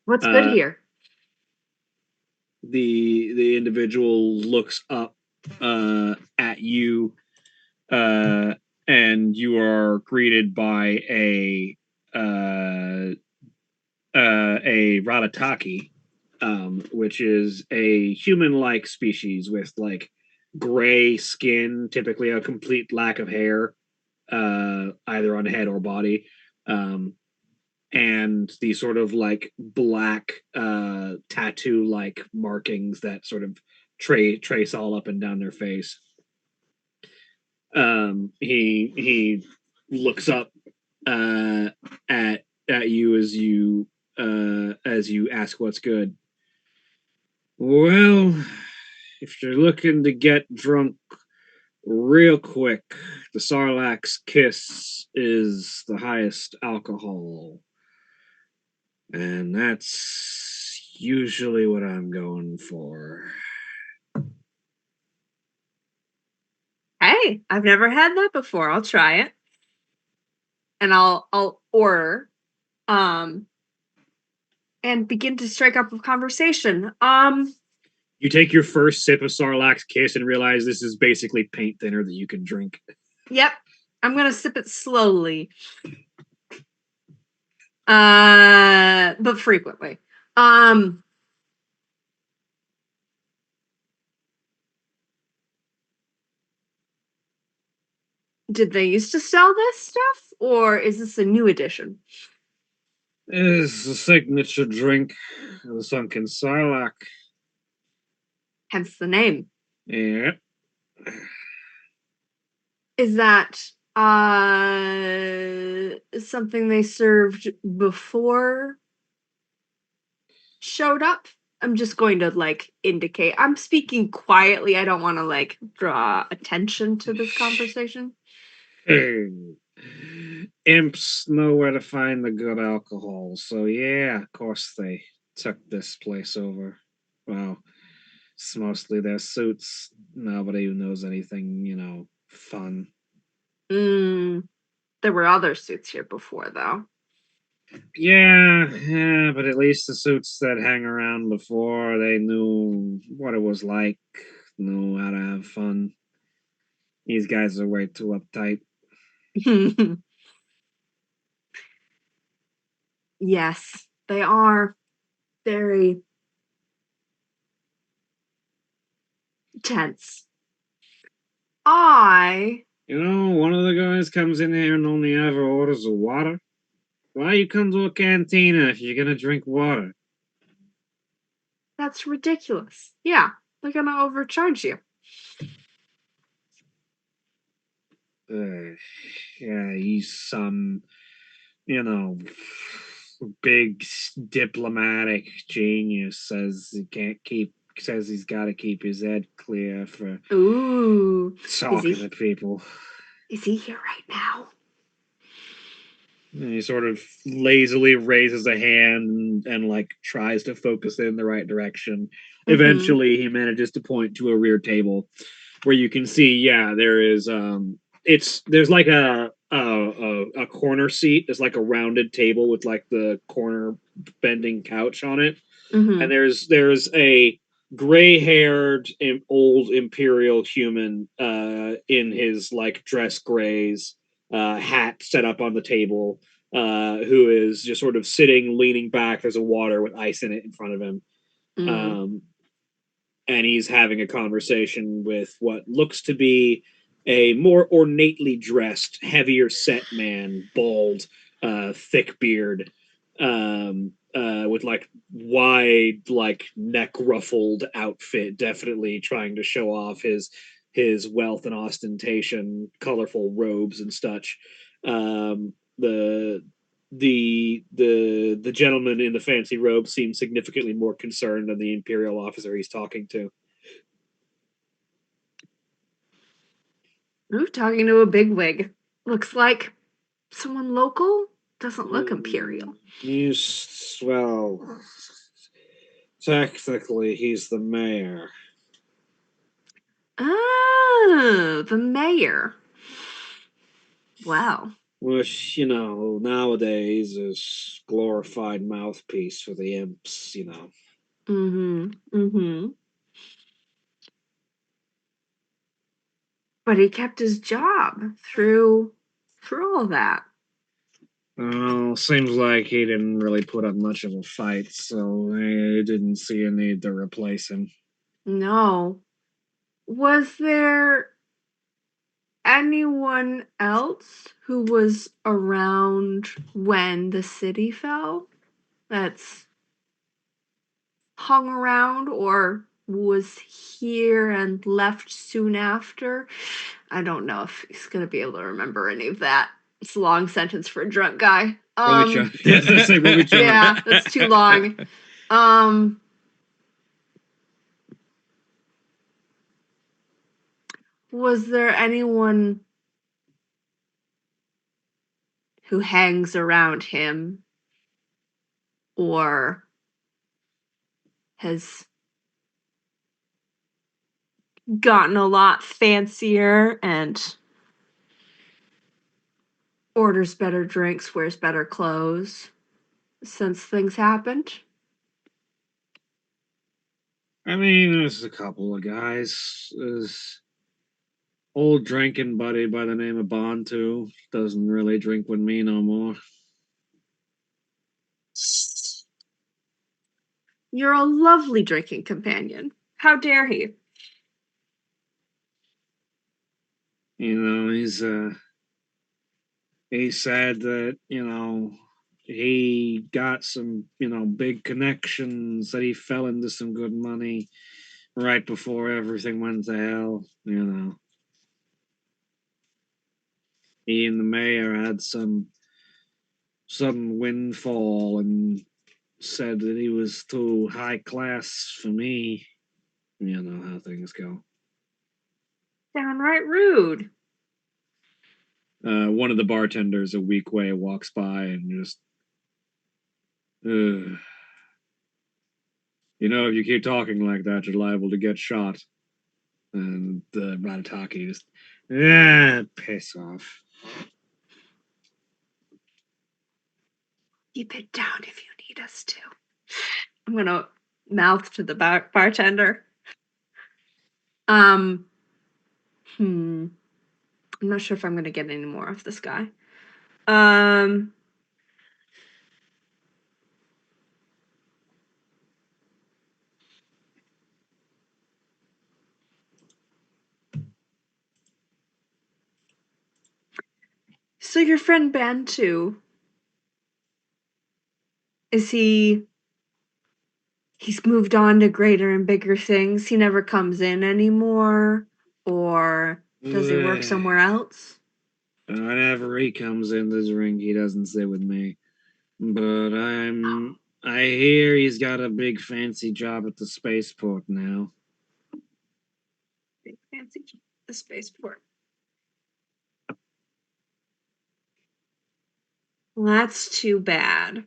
What's good here? The individual looks up at you, and you are greeted by a Ratataki, which is a human-like species with like gray skin, typically a complete lack of hair, either on head or body, and the sort of like black tattoo-like markings that sort of trace all up and down their face. He looks up at you as you ask what's good. Well, if you're looking to get drunk real quick, the Sarlacc's Kiss is the highest alcohol. And that's usually what I'm going for. Hey, I've never had that before. I'll try it. And I'll order. And begin to strike up a conversation. You take your first sip of Sarlacc's Kiss and realize this is basically paint thinner that you can drink. Yep. I'm gonna sip it slowly. But frequently. Did they used to sell this stuff, or is this a new edition? This is the signature drink of the Sunken Sarlacc. hence the name. Yeah. Is that something they served before showed up? I'm just going to like indicate. I'm speaking quietly. I don't want to like draw attention to this conversation. Imps know where to find the good alcohol, so yeah, of course they took this place over. Well, it's mostly their suits. Nobody who knows anything, fun. There were other suits here before, though. Yeah, but at least the suits that hang around before, they knew what it was like, knew how to have fun. These guys are way too uptight. Yes, they are very tense. One of the guys comes in here and only ever orders a water. Why you come to a cantina if you're gonna drink water? That's ridiculous. Yeah, they're gonna overcharge you. Yeah, he's some, big diplomatic genius. Says he's got to keep his head clear for Ooh, talking to people. is he here right now? And he sort of lazily raises a hand and like tries to focus in the right direction. Eventually, he manages to point to a rear table where you can see, yeah, there is there's like a corner seat. There's like a rounded table with like the corner bending couch on it, and there's a gray-haired old imperial human in his like dress grays, hat set up on the table, who is just sort of sitting leaning back. There's a water with ice in it in front of him, and he's having a conversation with what looks to be a more ornately dressed, heavier set man, bald, thick beard, with like wide, like neck ruffled outfit, definitely trying to show off his wealth and ostentation, colorful robes and such. The the gentleman in the fancy robe seems significantly more concerned than the imperial officer he's talking to. Ooh, talking to a bigwig. Looks like someone local. Doesn't look imperial. Technically, he's the mayor. Oh, the mayor. Wow. Which, nowadays is glorified mouthpiece for the imps, But he kept his job through all that. Well, seems like he didn't really put up much of a fight, so they didn't see a need to replace him. No. Was there anyone else who was around when the city fell that's hung around or was here and left soon after? I don't know if he's gonna be able to remember any of that. It's a long sentence for a drunk guy. Yeah, that's too long. Was there anyone who hangs around him or has gotten a lot fancier and orders better drinks, wears better clothes since things happened? I mean, there's a couple of guys. There's old drinking buddy by the name of Bantu. Doesn't really drink with me no more. You're a lovely drinking companion. How dare he? He said that, he got some, big connections, that he fell into some good money. right before everything went to hell, you know. He and the mayor had some sudden windfall and said that he was too high class for me. You know how things go. Downright rude. One of the bartenders a weak way walks by and just, you know, if you keep talking like that, you're liable to get shot. And the Ratataki just, Piss off. Keep it down if you need us to. I'm gonna mouth to the bartender. I'm not sure if I'm gonna get any more of this guy. So your friend Bantu, is he's moved on to greater and bigger things? He never comes in anymore? Or does he work somewhere else? Whenever he comes in this ring, he doesn't sit with me. But I hear he's got a big fancy job at the spaceport now. Big fancy the spaceport. Well, that's too bad.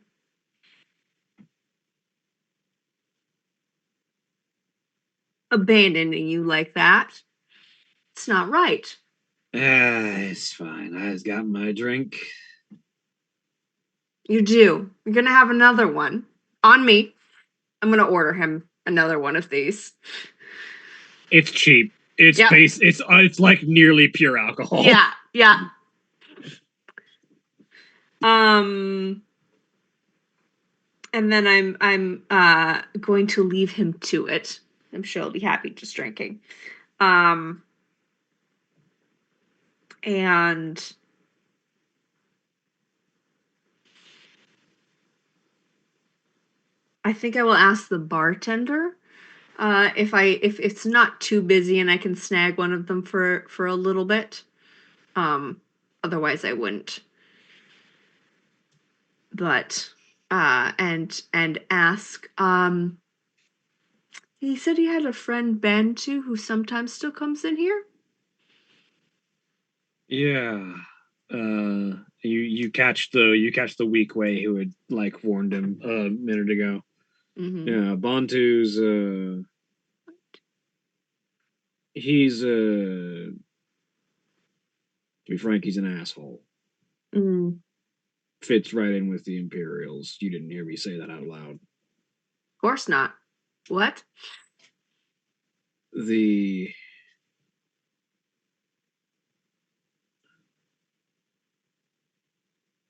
Abandoning you like that. It's not right. It's fine. I just got my drink. You do. You're gonna have another one. On me. I'm gonna order him another one of these. it's cheap. It's Yep. it's like nearly pure alcohol. Yeah. And then I'm going to leave him to it. I'm sure he'll be happy just drinking. And I think I will ask the bartender if it's not too busy and I can snag one of them for a little bit. Otherwise I wouldn't. But and ask. He said he had a friend Ben too who sometimes still comes in here. Yeah. You catch the weak way who had like warned him a minute ago. Mm-hmm. Yeah, Bantu's he's to be frank, he's an asshole. Mm. Fits right in with the Imperials. You didn't hear me say that out loud. Of course not. What?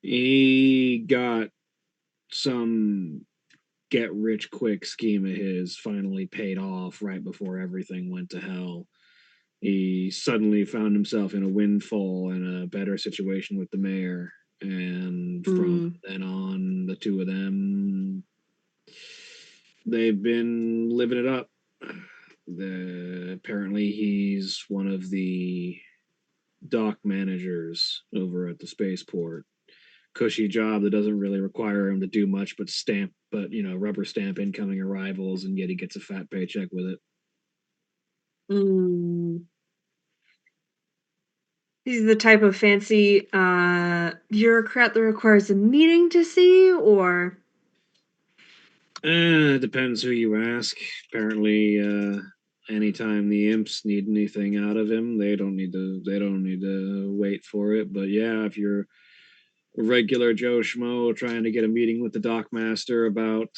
He got some get rich quick scheme of his finally paid off right before everything went to hell. He suddenly found himself in a windfall and a better situation with the mayor. And from then on, the two of them, they've been living it up. Apparently, he's one of the dock managers over at the spaceport. Cushy job that doesn't really require him to do much but rubber stamp incoming arrivals, and yet he gets a fat paycheck with it. He's the type of fancy bureaucrat that requires a meeting to see, or It depends who you ask. Apparently, anytime the imps need anything out of him, they don't need to wait for it. But yeah, if you're a regular Joe Schmo trying to get a meeting with the dockmaster about,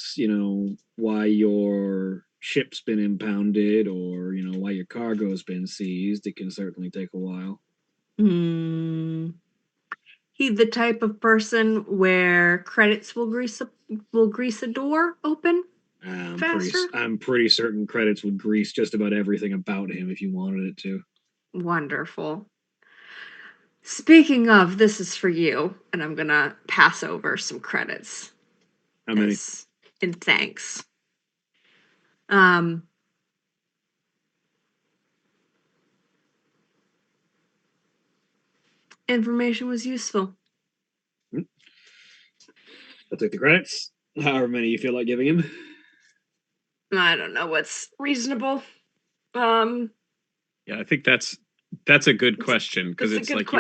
why your ship's been impounded or, why your cargo's been seized, it can certainly take a while. he's the type of person where credits will grease a door open faster. I'm pretty certain credits would grease just about everything about him if you wanted it to. Wonderful. Speaking of, this is for you, and I'm gonna pass over some credits. How many? In thanks. information was useful. I'll take the credits. However many you feel like giving him. I don't know what's reasonable. Yeah, I think that's a good question because that's a it's good like question.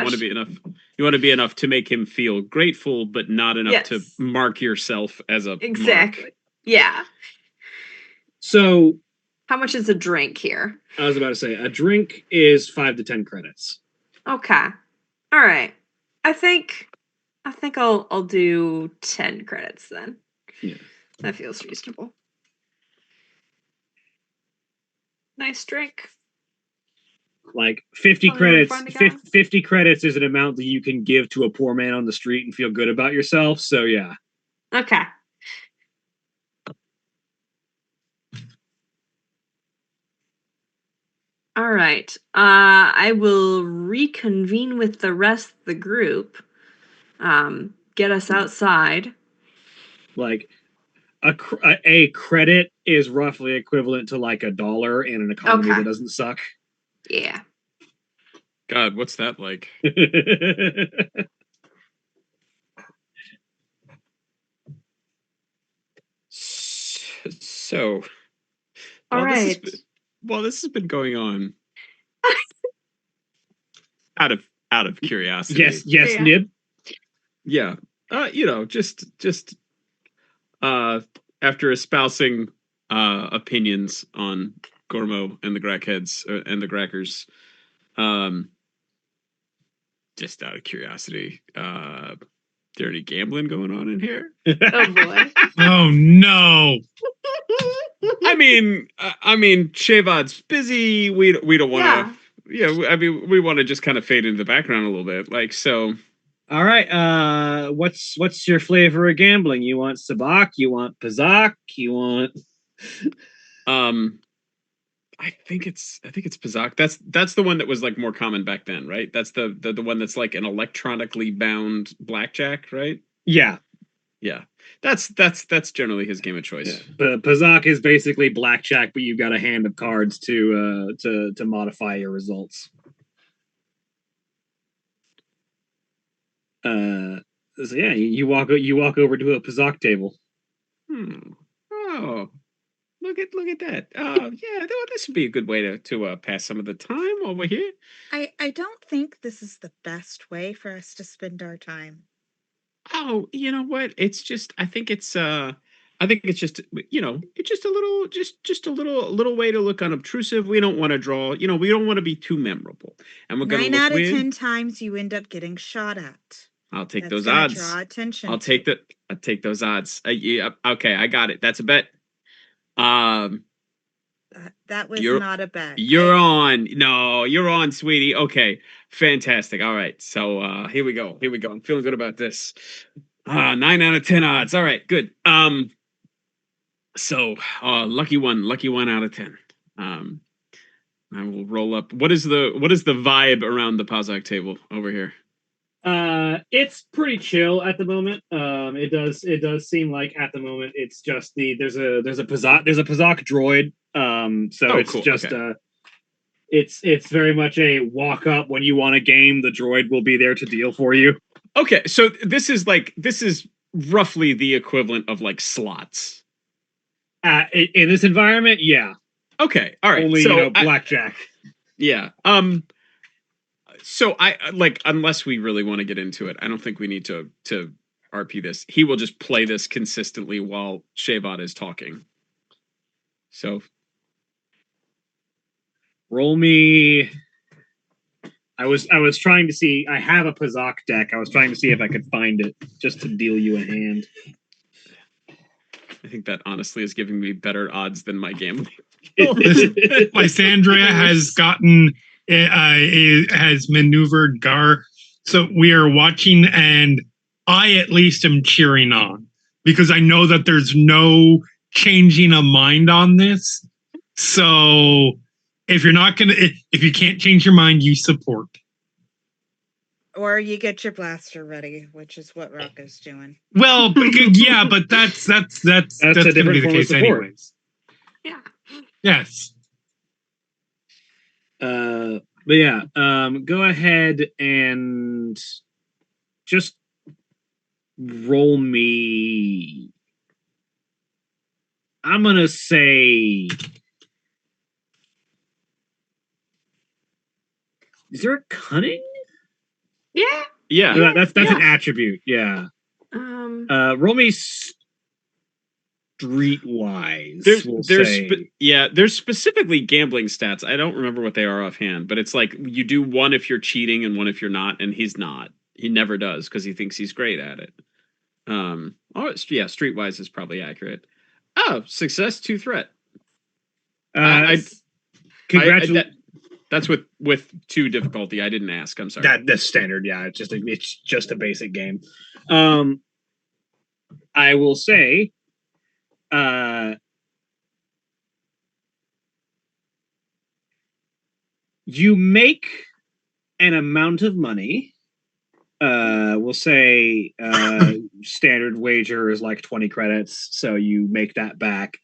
you want to be enough to make him feel grateful, but not enough to Yes. mark yourself as a Exactly. mark. Yeah. So How much is a drink here? I was about to say a drink is 5 to 10 credits. Okay. All right. I think I'll do 10 credits then. Yeah. That feels reasonable. Nice drink. Like 50 Tell me where to credits. find a guy. 50 credits is an amount that you can give to a poor man on the street and feel good about yourself. So yeah. Okay. All right. I will reconvene with the rest of the group. Get us outside. Like a credit is roughly equivalent to like $1 in an economy Okay. that doesn't suck. Yeah. God, what's that like? So, All well, right. this has been going on out of curiosity. yes, Yeah. Nib. Yeah. Just after espousing opinions on Gormo and the Grackheads and the Grackers, just out of curiosity, there any gambling going on in here? Oh boy. Oh no! I mean, Shavad's busy. We don't want to. Yeah, I mean, we want to just kind of fade into the background a little bit, like so. All right. What's your flavor of gambling? You want sabak? You want pazak? You want? I think it's Pazak. That's the one that was like more common back then, right? That's the one that's like an electronically bound blackjack, right? Yeah. Yeah. That's generally his game of choice. Yeah. Pazak is basically blackjack, but you've got a hand of cards to modify your results. So yeah, you walk over to a Pazak table. Oh, look at that. Oh, yeah, this would be a good way to pass some of the time over here. I don't think this is the best way for us to spend our time. Oh, you know what? I think it's just it's just a little way to look unobtrusive. We don't want to draw, we don't want to be too memorable. And we're gonna 9 look out of weird. 10 times you end up getting shot at. I'll take That's those gonna odds. draw attention. I'll take those odds. Yeah, okay, I got it. That's a bet. That was You're- not a bet. You're on. No, you're on, sweetie. Okay, fantastic. All right, so here we go. I'm feeling good about this. 9 out of 10 odds. All right, good. So lucky one out of 10. I will roll up. What is the vibe around the Pazak table over here? It's pretty chill at the moment. It does seem like at the moment it's just there's a Pazak droid. So it's cool. just Okay. It's very much a walk up when you want a game. The droid will be there to deal for you. Okay, so this is roughly the equivalent of like slots. In this environment, yeah. Okay, all right. Only so blackjack. Yeah. So I unless we really want to get into it, I don't think we need to RP this. He will just play this consistently while Shavad is talking. So roll me. I was trying to see. I have a Pazak deck. I was trying to see if I could find it just to deal you a hand. I think that honestly is giving me better odds than my gambling. Lysandria has gotten has maneuvered Gar, so we are watching, and I at least am cheering on because I know that there's no changing a mind on this. So if you can't change your mind, you support. Or you get your blaster ready, which is what Rocco's doing. Well, yeah, but that's going to be the case anyways. Yeah. Yes. But yeah, go ahead and just roll me. I'm gonna say. Is there a cunning? Yeah. Yeah. No, that's yeah. an attribute. Yeah. Roll me streetwise. There's specifically gambling stats. I don't remember what they are offhand, but it's like you do one if you're cheating and one if you're not, and he's not. He never does because he thinks he's great at it. Streetwise is probably accurate. Oh, success 2 threat. Congratulations. That's with 2 difficulty. I didn't ask. I'm sorry. That's standard. Yeah, it's just a basic game. I will say, you make an amount of money. We'll say standard wager is like 20 credits, so you make that back.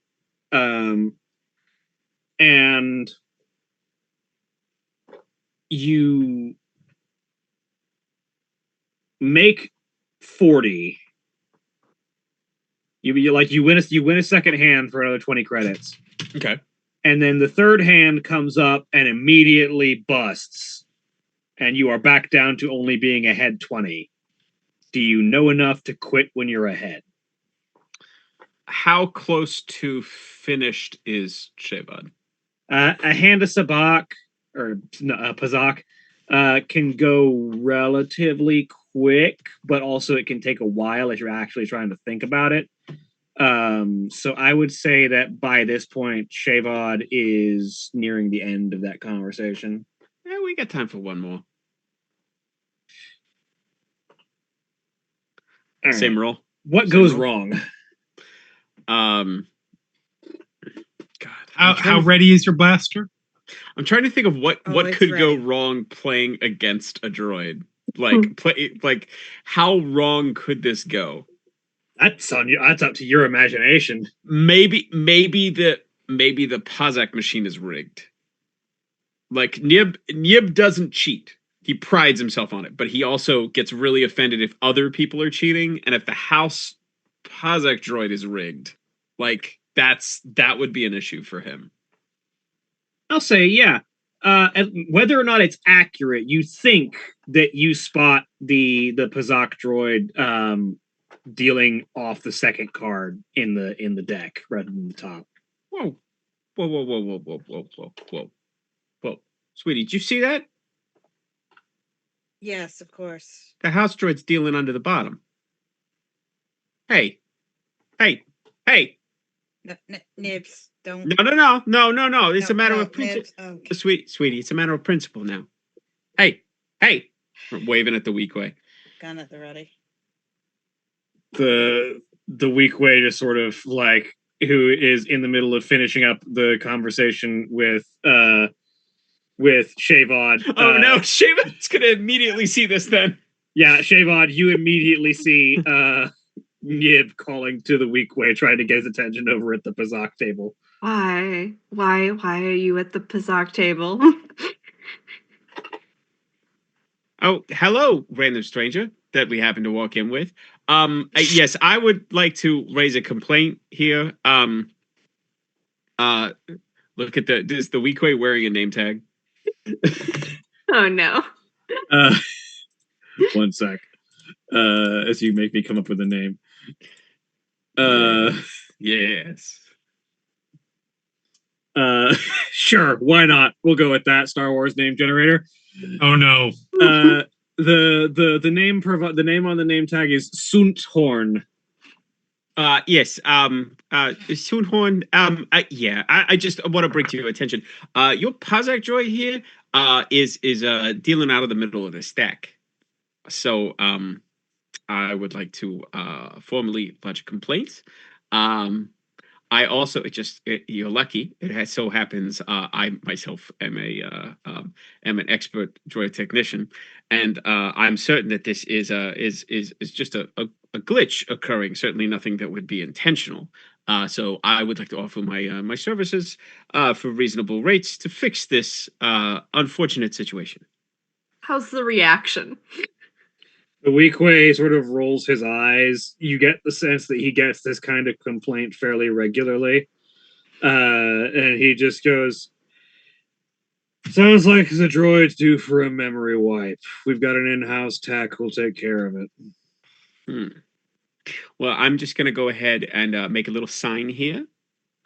And you make 40. You win a second hand for another 20 credits. Okay. And then the third hand comes up and immediately busts. And you are back down to only being ahead 20. Do you know enough to quit when you're ahead? How close to finished is Shebad? A hand of Sabak or Pazak can go relatively quick, but also it can take a while if you're actually trying to think about it. So I would say that by this point, Shavad is nearing the end of that conversation. Yeah, we got time for one more. All Same right. roll. What Same goes roll? wrong? God. How ready is your blaster? I'm trying to think of what it's could go ready. wrong playing against a droid. Like how wrong could this go? That's on you. That's up to your imagination. Maybe the Pazak machine is rigged. Like Nib doesn't cheat. He prides himself on it, but he also gets really offended if other people are cheating, and if the house Pazak droid is rigged. Like that would be an issue for him. I'll say, yeah. Whether or not it's accurate, you think that you spot the Pazak droid dealing off the second card in the deck rather than the top. Whoa. Whoa. Sweetie, did you see that? Yes, of course. The house droid's dealing under the bottom. Hey. Nibs, don't. No. It's a matter of principle. Okay. Sweetie, it's a matter of principle now. Hey. We're waving at the weak way. Gun at the ready. The weak way just sort of like who is in the middle of finishing up the conversation with Shavad. Oh no, Shavad's gonna immediately see this then. Yeah, Shavad, you immediately see Nib calling to the weak way, trying to get his attention over at the Pazak table. Why are you at the Pazak table? Oh, hello, random stranger that we happen to walk in with. Yes, I would like to raise a complaint here. Look at is the weak way wearing a name tag? Oh no. One sec. As you make me come up with a name. Yes. Sure, why not? We'll go with that. Star Wars name generator. Oh no. The name on the name tag is Sunthorn. Yes. Soonhorn. I just want to bring to your attention. Your Pazak droid here is dealing out of the middle of the stack. So I would like to formally lodge a complaint. I also you're lucky. So happens I myself am an expert droid technician, and I'm certain that this is just a glitch occurring. Certainly nothing that would be intentional. So I would like to offer my services for reasonable rates to fix this unfortunate situation. How's the reaction? The Weequay sort of rolls his eyes. You get the sense that he gets this kind of complaint fairly regularly. And he just goes, sounds like the droid's due for a memory wipe. We've got an in-house tech who'll take care of it. Well, I'm just going to go ahead and make a little sign here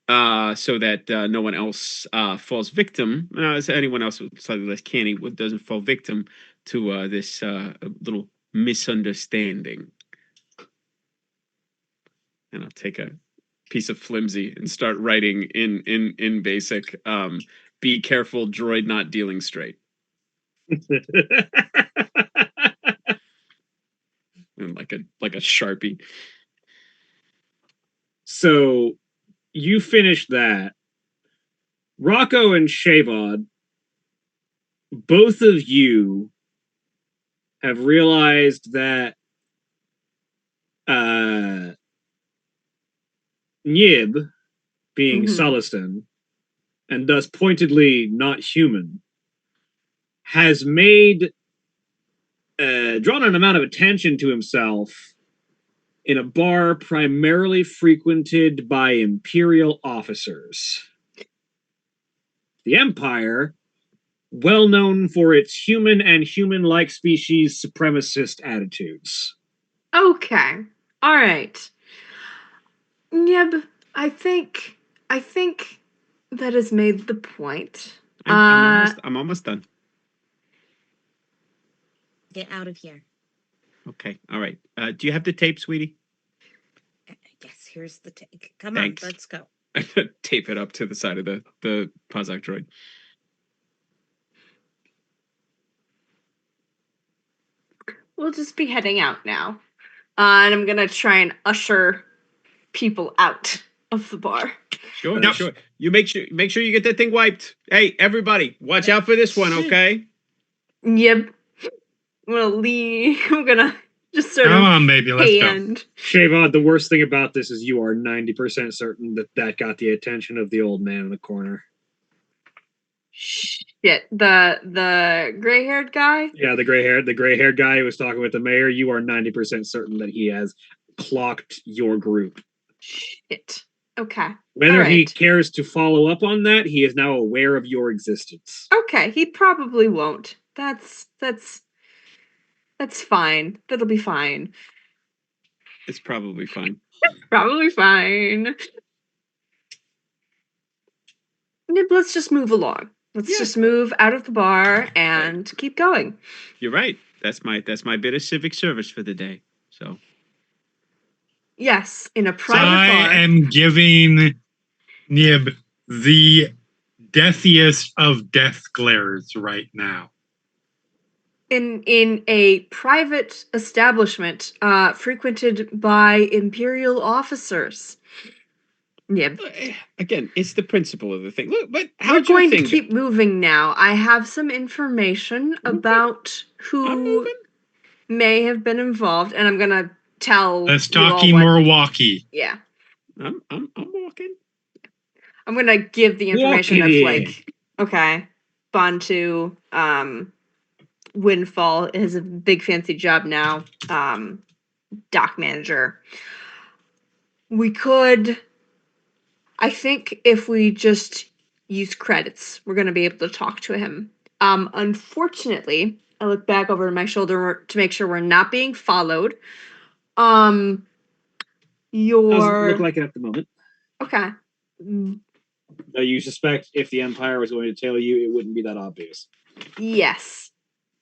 so that no one else falls victim, so anyone else who's slightly less canny doesn't fall victim to this little misunderstanding. And I'll take a piece of flimsy and start writing in basic, be careful, droid not dealing straight. And like a Sharpie. So you finish that. Rocco and Shavod, both of you have realized that Nib, being Sulistan, and thus pointedly not human, has made drawn an amount of attention to himself in a bar primarily frequented by Imperial officers. The Empire, well known for its human and human-like species supremacist attitudes. Okay. All right. Nib, I think that has made the point. I'm almost done. Get out of here. Okay, all right. Do you have the tape, sweetie? Yes, here's the take. Come Thanks. on, let's go. Tape it up to the side of the Pazak droid. We'll just be heading out now. And I'm gonna try and usher people out of the bar. Sure, Yep. sure. You make sure you get that thing wiped. Hey, everybody, watch out for this one, okay? Yep. I'm gonna just sort Come of on, baby, let's go. hand. Shavod, the worst thing about this is you are 90% certain that got the attention of the old man in the corner. Shit. The gray-haired guy? Yeah, the gray-haired guy who was talking with the mayor, you are 90% certain that he has clocked your group. Shit. Okay. Whether he Alright. cares to follow up on that, he is now aware of your existence. Okay, he probably won't. That's fine. That'll be fine. It's probably fine. Probably fine. Nib, let's just move along. Let's just move out of the bar and keep going. You're right. That's my bit of civic service for the day. So Yes, in a private I bar. am giving Nib the deathiest of death glares right now. In a private establishment frequented by Imperial officers. Nib. again, it's the principle of the thing. Look, but We're how'd you going to think? keep moving now. I have some information about I'm who moving. may have been involved, and I'm gonna tell Let's you all talkie what- more walkie. Yeah. I'm walking. I'm gonna give the information Walk of it in. like, okay, Bantu, Windfall has a big fancy job now, dock manager. We could, I think if we just use credits, we're gonna be able to talk to him. Unfortunately, I look back over my shoulder to make sure we're not being followed. Doesn't Your look like it at the moment. okay. Though you suspect if the Empire was going to tell you, it wouldn't be that obvious. Yes.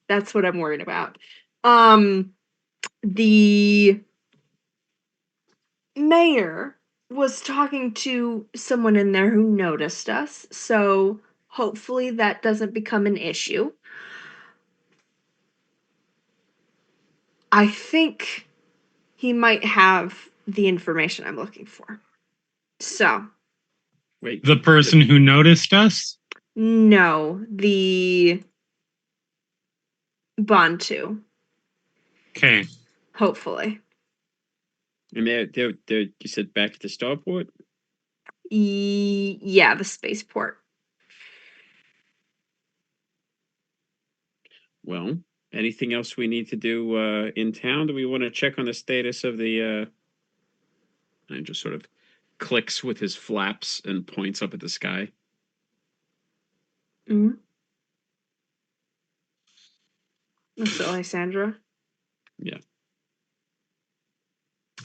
That's what I'm worried about. The mayor was talking to someone in there who noticed us, so hopefully that doesn't become an issue. I think he might have the information I'm looking for. So, Wait. The person who noticed us? no, the Bantu, Okay. hopefully. And they're you said back to Starport? Yeah, the spaceport. Well, anything else we need to do in town? Do we want to check on the status of the? And just sort of clicks with his flaps and points up at the sky. Mm-hmm. Mr. Alessandra. Yeah. Is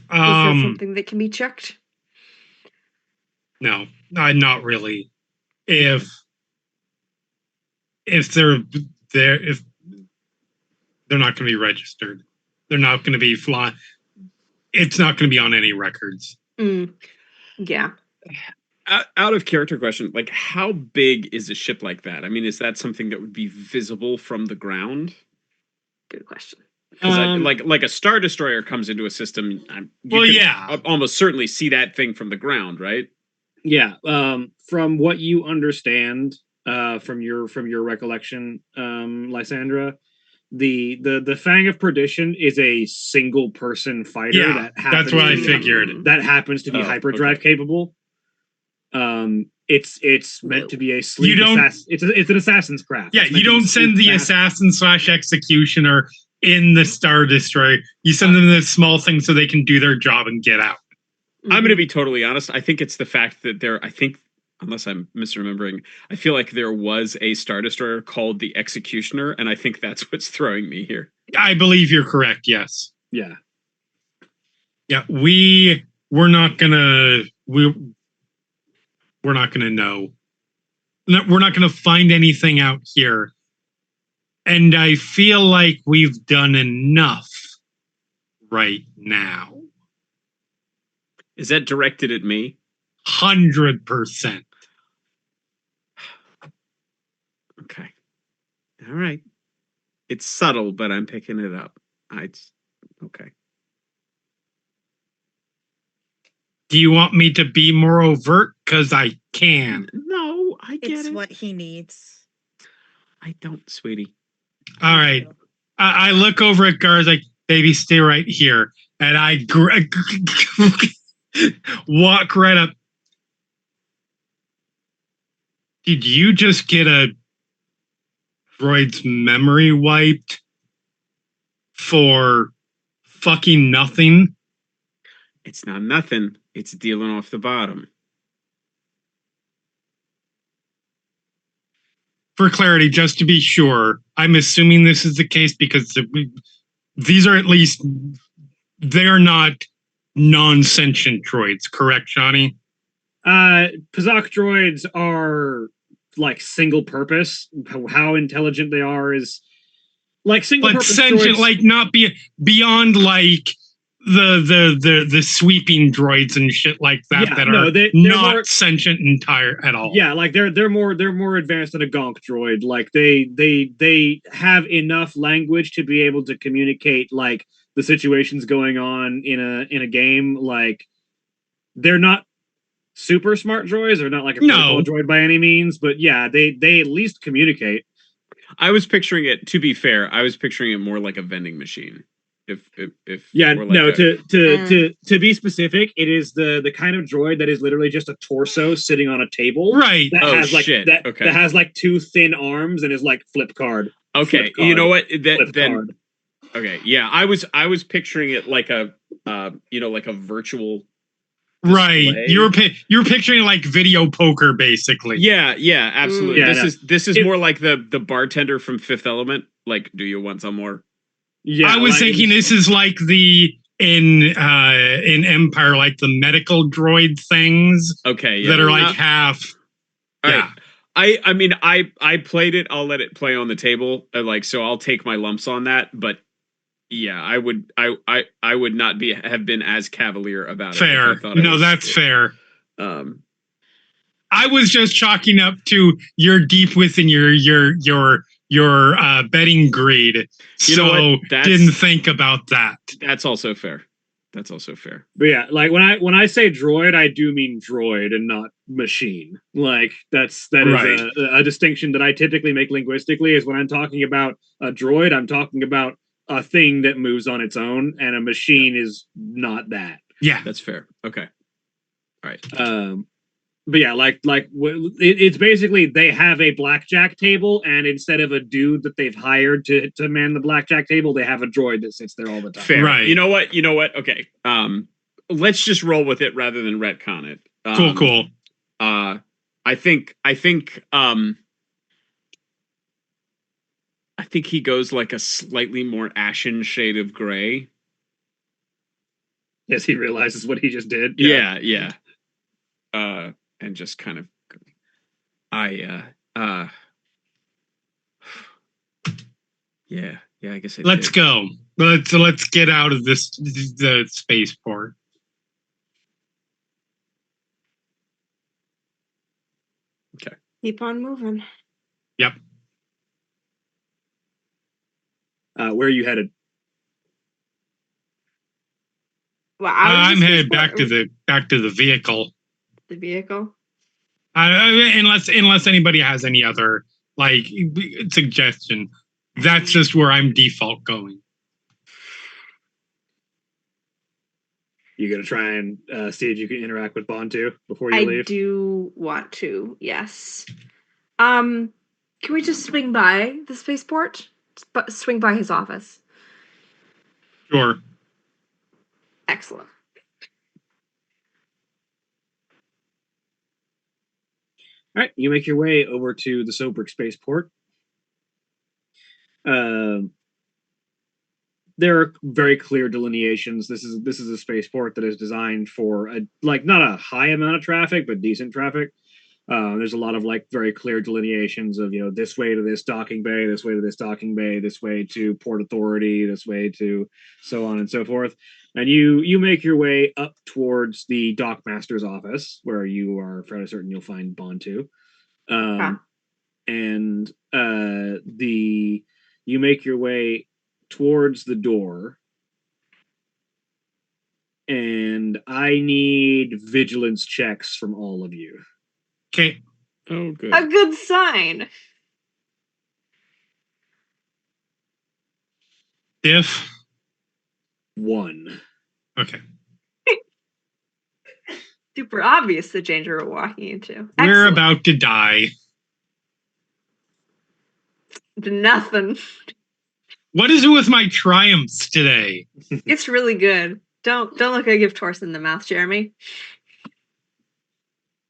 that Um, something that can be checked? no, not really. If they're there, if they're not going to be registered, they're not going to be fly. It's not going to be on any records. Yeah. Out of character question, like how big is a ship like that? I mean, is that something that would be visible from the ground? Good question. Because like a star destroyer comes into a system, you Well, can yeah. almost certainly see that thing from the ground, right? Yeah. From what you understand, from your recollection, Lysandra, the Fang of Perdition is a single person fighter Yeah, that happens that's what I to be- figured. that happens to be Oh, hyperdrive okay. capable. It's meant to be a sleek You don't- it's an assassin's craft. Yeah, It's meant you to be don't send sleek, the fast. assassin/executioner in the Star Destroyer. You send them this small thing so they can do their job and get out. I'm going to be totally honest. I think it's the fact that I think, unless I'm misremembering, I feel like there was a Star Destroyer called the Executioner, and I think that's what's throwing me here. I believe you're correct. Yes. Yeah. Yeah. We're not gonna we're not gonna know. We're not gonna find anything out here. And I feel like we've done enough right now. Is that directed at me? 100%. Okay. All right. It's subtle, but I'm picking it up. Okay. Do you want me to be more overt? Because I can. No, I get It's it. what he needs. I don't, sweetie. All right. I look over at Gar's like, baby, stay right here. And I walk right up. Did you just get a droid's memory wiped for fucking nothing? It's not nothing. It's dealing off the bottom. For clarity, just to be sure, I'm assuming this is the case because these are at least, they're not non-sentient droids, correct, Johnny? Pazak droids are like single purpose. How intelligent they are is like single But purpose sentient, droids. like not beyond like the sweeping droids and shit like that Yeah, that no, are they're not more- sentient entire at all. Yeah, like they're more advanced than a gonk droid. Like they have enough language to be able to communicate like the situations going on in a game. Like they're not super smart droids. They're not like a protocol droid by any means, but yeah, they at least communicate. I was picturing it, to be fair, I was picturing it more like a vending machine. If Yeah, more like no, a- to be specific, it is the kind of droid that is literally just a torso sitting on a table. Right. That Oh, has like shit. that Okay. that has like two thin arms and is like flip card. Okay, flip you know card, what? That flip then card. okay, yeah, I was picturing it like a like a virtual Right. display. You're picturing like video poker basically. Yeah, absolutely. Yeah, This is If- more like the bartender from Fifth Element. Like, do you want some more? Yeah, I was like, thinking this is like the in Empire, like the medical droid things Okay, yeah. that are like half. All Yeah. right. I mean I played it. I'll let it play on the table. Like, so I'll take my lumps on that. But yeah, I would not have been as cavalier about it. Fair. if I thought it No, was- that's fair. Um, I was just chalking up to you're deep within your betting greed. You know So what? didn't think about that. that's also fair. That's also fair. But yeah, like when I say droid, I do mean droid and not machine. Like that is Right. a distinction that I typically make linguistically. Is when I'm talking about a droid, I'm talking about a thing that moves on its own, and a machine is not that. Yeah. That's fair. Okay. All right. But yeah, it's basically they have a blackjack table, and instead of a dude that they've hired to man the blackjack table, they have a droid that sits there all the time. Fair. Right. You know what? Okay. Let's just roll with it rather than retcon it. Cool. I think he goes like a slightly more ashen shade of gray. Yes, he realizes what he just did. Yeah. And just kind of yeah, I guess Let's go. Let's get out of the spaceport. Keep on moving. Yep. Where are you headed? Well, I'm headed back to the vehicle. The vehicle. Unless anybody has any other suggestion, that's just where I'm default going. You gonna try and see if you can interact with Bontu before you leave? I do want to. Yes. Can we just swing by the spaceport? Swing by his office. Sure. Excellent. All right, you make your way over to the Sobrick spaceport. There are very clear delineations. This is a spaceport that is designed for not a high amount of traffic, but decent traffic. There's a lot of very clear delineations of this way to this docking bay, this way to this docking bay, this way to Port Authority, this way to so on and so forth. And you make your way up towards the dockmaster's office, where you are fairly certain you'll find Bontu. And you make your way towards the door, and I need vigilance checks from all of you. Okay. Oh, good. A good sign. If 1. okay, Super obvious the danger we're walking into. we're Excellent. about to die. Nothing. What is it with my triumphs today? It's really good. Don't look a gift horse in the mouth, Jeremy.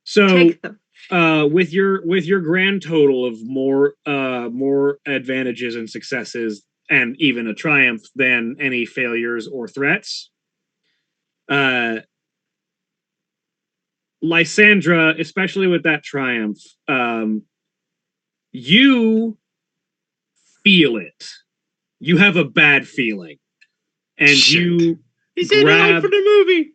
So Take them. with your grand total of more advantages and successes, and even a triumph than any failures or threats, Lysandra, especially with that triumph, you feel it. You have a bad feeling, and Shit. He's in line for the movie.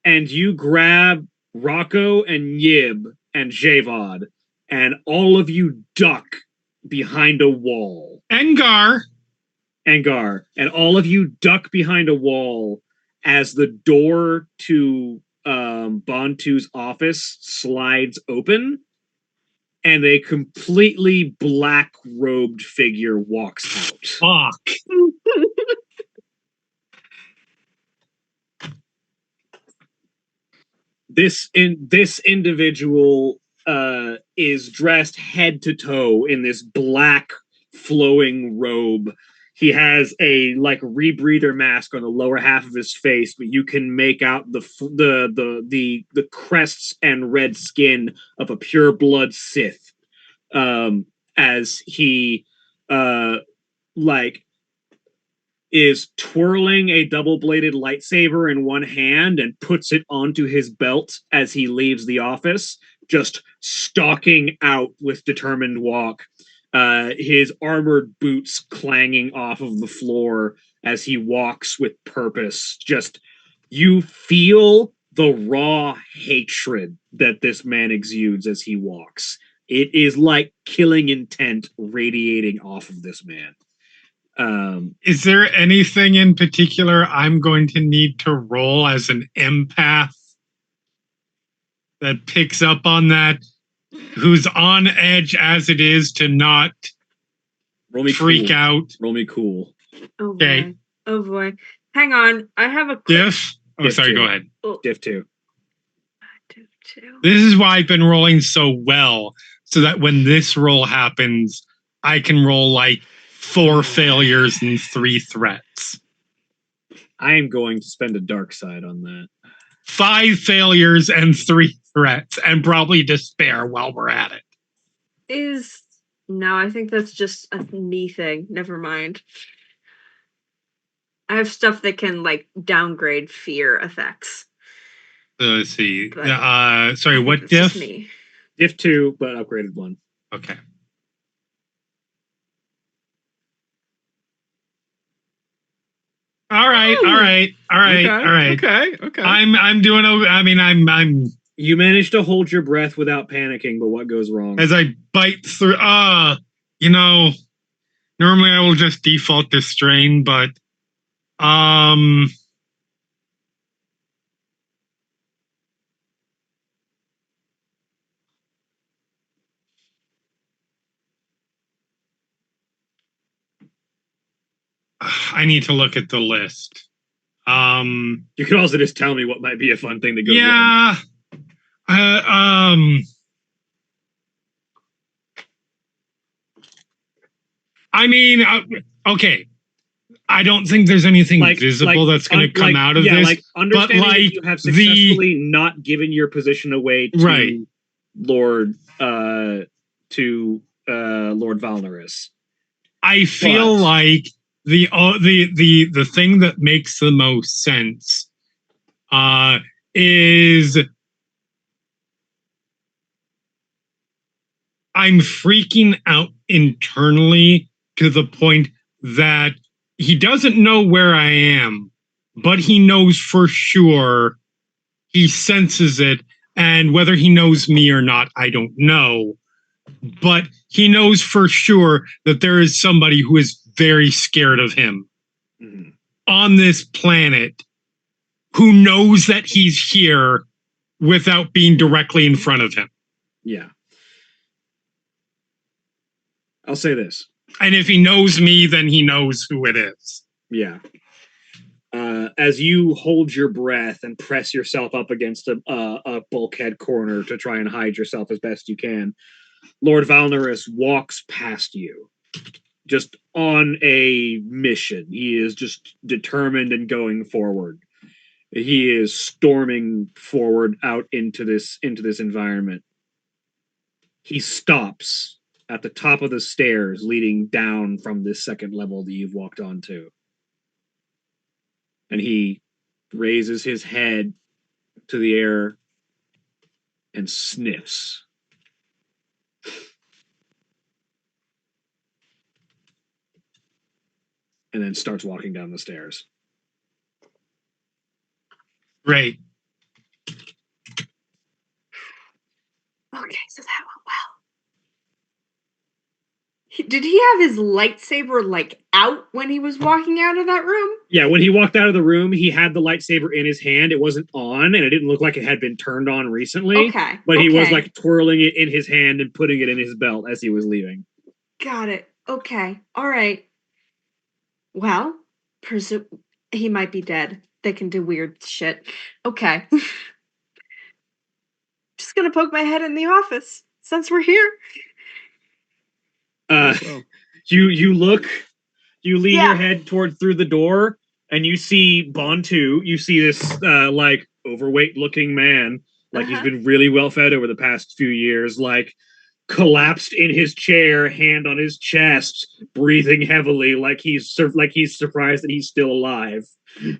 And you grab Rocco and Yib and Javad, and all of you duck behind a wall. Engar, and all of you duck behind a wall as the door to Bontu's office slides open, and a completely black-robed figure walks out. fuck. This individual is dressed head to toe in this black flowing robe. He has a rebreather mask on the lower half of his face, but you can make out the crests and red skin of a pure blood Sith. As he is twirling a double-bladed lightsaber in one hand and puts it onto his belt as he leaves the office, just stalking out with determined walk, his armored boots clanging off of the floor as he walks with purpose. Just, you feel the raw hatred that this man exudes as he walks. It is like killing intent radiating off of this man. Is there anything in particular I'm going to need to roll as an empath that picks up on that, who's on edge as it is to not freak out? Roll me cool. Oh Okay. boy. Oh boy. Hang on. I have a quick Diff? Oh, Diff sorry, two. go ahead. Diff 2. too. This is why I've been rolling so well, so that when this roll happens, I can roll like 4 failures and 3 threats. I am going to spend a dark side on that. 5 failures and 3 threats, and probably despair while we're at it. No, I think that's just a me thing. Never mind. I have stuff that can like downgrade fear effects. Let's see. But Sorry, I what think it's just diff? me. Diff 2, but upgraded 1. Okay. All right. Okay. I'm doing. I mean, I'm. You managed to hold your breath without panicking, but what goes wrong? As I bite through. You know, normally I will just default to strain, but I need to look at the list. You could also just tell me what might be a fun thing that goes wrong. Yeah. I mean, okay. I don't think there's anything visible that's going to come out of this. Like understanding that you have successfully not given your position away to Lord Valnerus. I feel like the thing that makes the most sense is I'm freaking out internally to the point that he doesn't know where I am, but he knows for sure. He senses it, and whether he knows me or not, I don't know. But he knows for sure that there is somebody who is very scared of him on this planet who knows that he's here without being directly in front of him. Yeah. I'll say this. And if he knows me, then he knows who it is. Yeah. As you hold your breath and press yourself up against a bulkhead corner to try and hide yourself as best you can, Lord Valnerus walks past you, just on a mission. He is just determined and going forward. He is storming forward out into this environment. He stops at the top of the stairs leading down from this second level that you've walked onto. And he raises his head to the air and sniffs. And then starts walking down the stairs. Great. Okay, so that went well. Did he have his lightsaber like out when he was walking out of that room? Yeah, when he walked out of the room, he had the lightsaber in his hand. It wasn't on, and it didn't look like it had been turned on recently. Okay. But he was like twirling it in his hand and putting it in his belt as he was leaving. Got it. Okay. All right. Well, he might be dead. They can do weird shit. Okay. Just gonna poke my head in the office since we're here. You look, you lean your head through the door, and you see Bontu. You see this like overweight looking man, like he's been really well fed over the past few years, like collapsed in his chair, hand on his chest, breathing heavily, like he's surprised that he's still alive. Yep.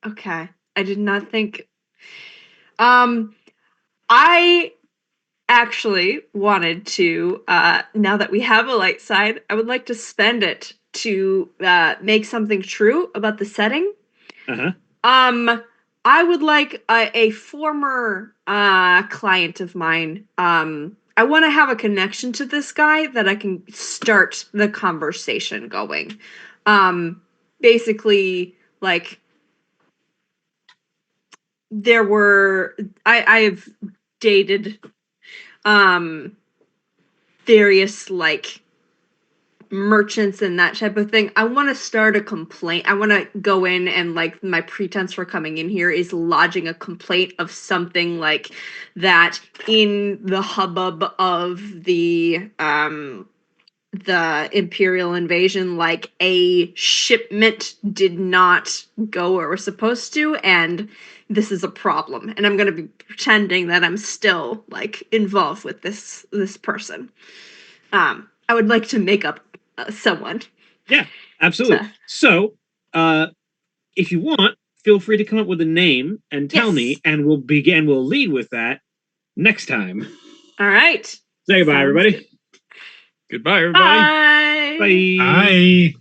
Okay. I did not think. I actually wanted to, now that we have a light side, I would like to spend it to make something true about the setting. I would like a former client of mine. I want to have a connection to this guy that I can start the conversation going. Basically, like, I have dated various like merchants and that type of thing. I want to start a complaint. I want to go in and like my pretense for coming in here is lodging a complaint of something like that in the hubbub of the Imperial invasion, like a shipment did not go where it was supposed to, and this is a problem. And I'm gonna be pretending that I'm still like involved with this person. I would like to make up someone. Absolutely. to- So, if you want, feel free to come up with a name and tell me, Yes. and we'll begin. We'll lead with that next time. All right. Say goodbye, Sounds everybody. good. Goodbye, everybody. Bye. Bye. Hi.